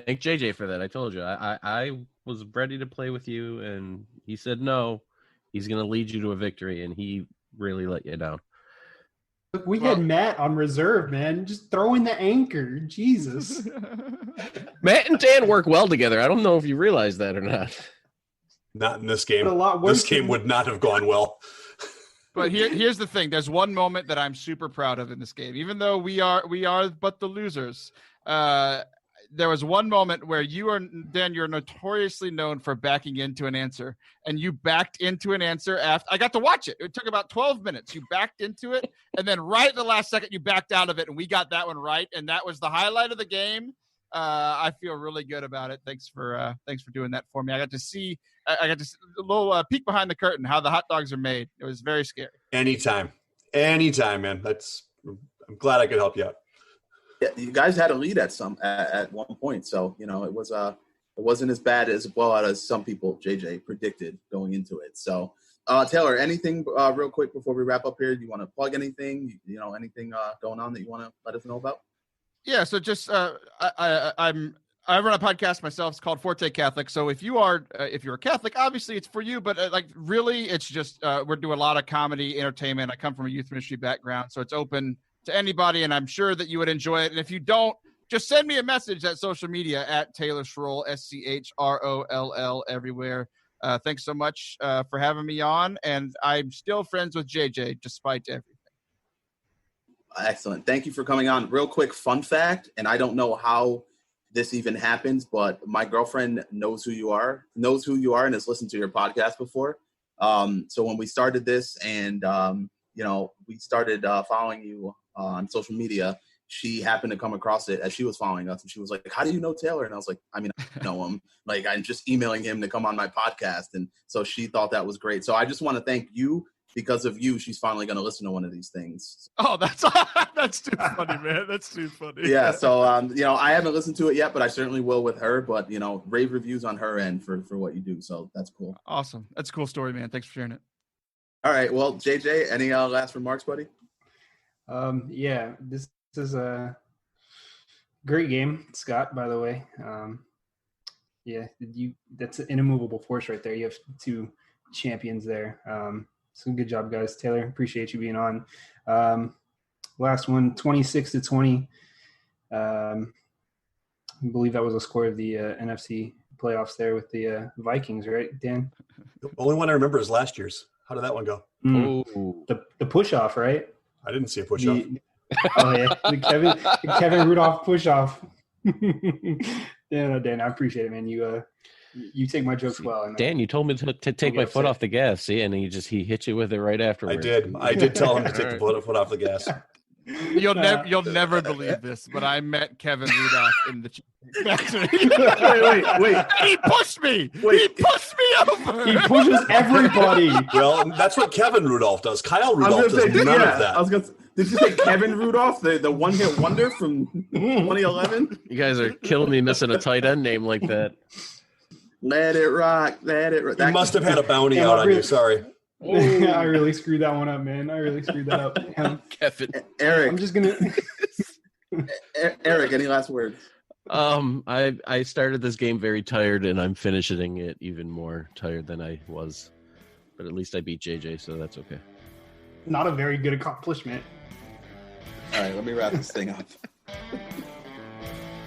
thank JJ for that. I told you I was ready to play with you, and he said no. He's going to lead you to a victory, and he really let you down. Look, we had Matt on reserve, man. Just throw in the anchor. Jesus. Matt and Dan work well together. I don't know if you realize that or not. Not in this game. But a lot worse This game would not have gone well. But here's the thing. There's one moment that I'm super proud of in this game, even though we are but the losers. There was one moment where you're notoriously known for backing into an answer, and you backed into an answer after I got to watch it. It took about 12 minutes. You backed into it, and then right at the last second, you backed out of it, and we got that one right, and that was the highlight of the game. I feel really good about it. Thanks for doing that for me. I got to see a little peek behind the curtain, how the hot dogs are made. It was very scary. Anytime, man. I'm glad I could help you out. Yeah, you guys had a lead at one point, so it wasn't as bad as a blowout as some people, JJ, predicted going into it. So, Taylor, anything real quick before we wrap up here? Do you want to plug anything? Anything going on that you want to let us know about? Yeah, so just I run a podcast myself. It's called Forte Catholic. So if you're a Catholic, obviously it's for you. But really, it's just we're doing a lot of comedy, entertainment. I come from a youth ministry background, so it's open to anybody, and I'm sure that you would enjoy it. And if you don't, just send me a message at social media at Taylor Schroll, SCHROLL, everywhere. Thanks so much for having me on, and I'm still friends with JJ despite everything. Excellent. Thank you for coming on. Real quick fun fact, and I don't know how this even happens, but my girlfriend knows who you are, and has listened to your podcast before. So when we started this and, we started following you on social media, she happened to come across it as she was following us, and she was like, "How do you know Taylor?" And I was like, "I mean, I know him. Like, I'm just emailing him to come on my podcast." And so she thought that was great. So I just want to thank you. Because of you, she's finally going to listen to one of these things. Oh, that's too funny, man. That's too funny. Yeah. So, I haven't listened to it yet, but I certainly will with her. But, rave reviews on her end for what you do. So that's cool. Awesome. That's a cool story, man. Thanks for sharing it. All right. Well, JJ, any last remarks, buddy? Yeah, this is a great game, Scott, by the way. Yeah, that's an immovable force right there. You have two champions there. So good job, guys. Taylor, appreciate you being on. Last one, 26-20. I believe that was the score of the NFC playoffs there with the Vikings, right, Dan? The only one I remember is last year's. How did that one go? The push-off, right? I didn't see a push-off. Oh, yeah. The Kevin Rudolph push-off. Dan, I appreciate it, man. You take my jokes well. Dan, you told me to take my foot off the gas, see, and he hit you with it right afterwards. I did tell him to take the foot off the gas. You'll never believe this, but I met Kevin Rudolph in the Cheesecake Factory. Wait. He pushed me. He pushed me over. He pushes everybody. Well, that's what Kevin Rudolph does. Kyle Rudolph does none of that. Did you say Kevin Rudolph, the one-hit wonder from 2011? You guys are killing me missing a tight end name like that. Let it rock. You must have had a bounty out on you. Sorry. I really screwed that one up, man. I really screwed that up. Kevin. Eric. I'm just gonna. Eric, any last words? I started this game very tired, and I'm finishing it even more tired than I was. But at least I beat JJ, so that's okay. Not a very good accomplishment. All right, let me wrap this thing up.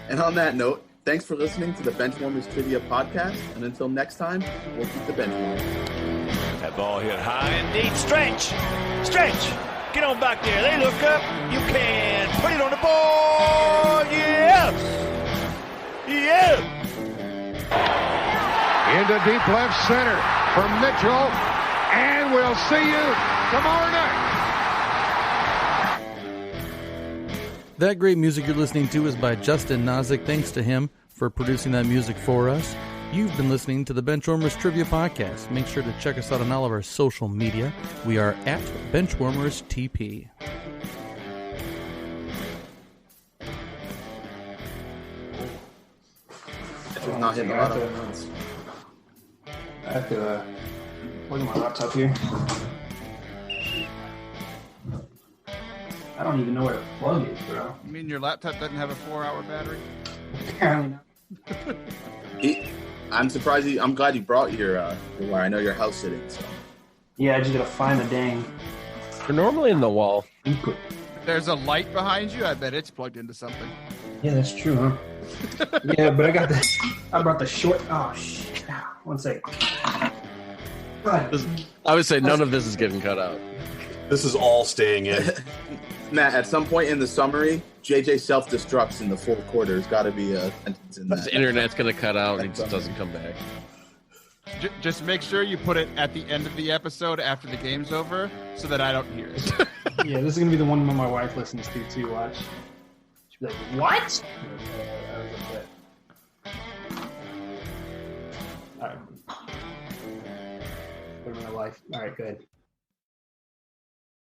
And on that note, thanks for listening to the Benchwarmers Trivia Podcast. And until next time, we'll keep the bench warm. That ball hit high and deep. Stretch! Get on back there. They look up. You can put it on the board. Yes! Into deep left center for Mitchell. And we'll see you tomorrow night. That great music you're listening to is by Justin Nozick. Thanks to him for producing that music for us. You've been listening to the Benchwarmers Trivia Podcast. Make sure to check us out on all of our social media. We are at Benchwarmers TP. Not hitting a lot of home runs. I have to look at my laptop here. I don't even know where to plug it, bro. You mean your laptop doesn't have a 4-hour battery? Apparently not. I'm surprised. I'm glad you brought your wire. I know you're house sitting. So. Yeah, I just gotta find the dang They're normally in the wall. input. There's a light behind you. I bet it's plugged into something. Yeah, that's true, huh? Yeah, but I brought the short. Oh shit! 1 second. I would say none of this is getting cut out. This is all staying in. Matt, at some point in the summary, JJ self-destructs in the fourth quarter. There's got to be a sentence in that. The internet's going to cut out and he just doesn't come back. Just make sure you put it at the end of the episode after the game's over so that I don't hear it. Yeah, this is gonna be the one my wife listens to too. Watch. She'll be like, "What?" All right. Put it in my life. All right, good.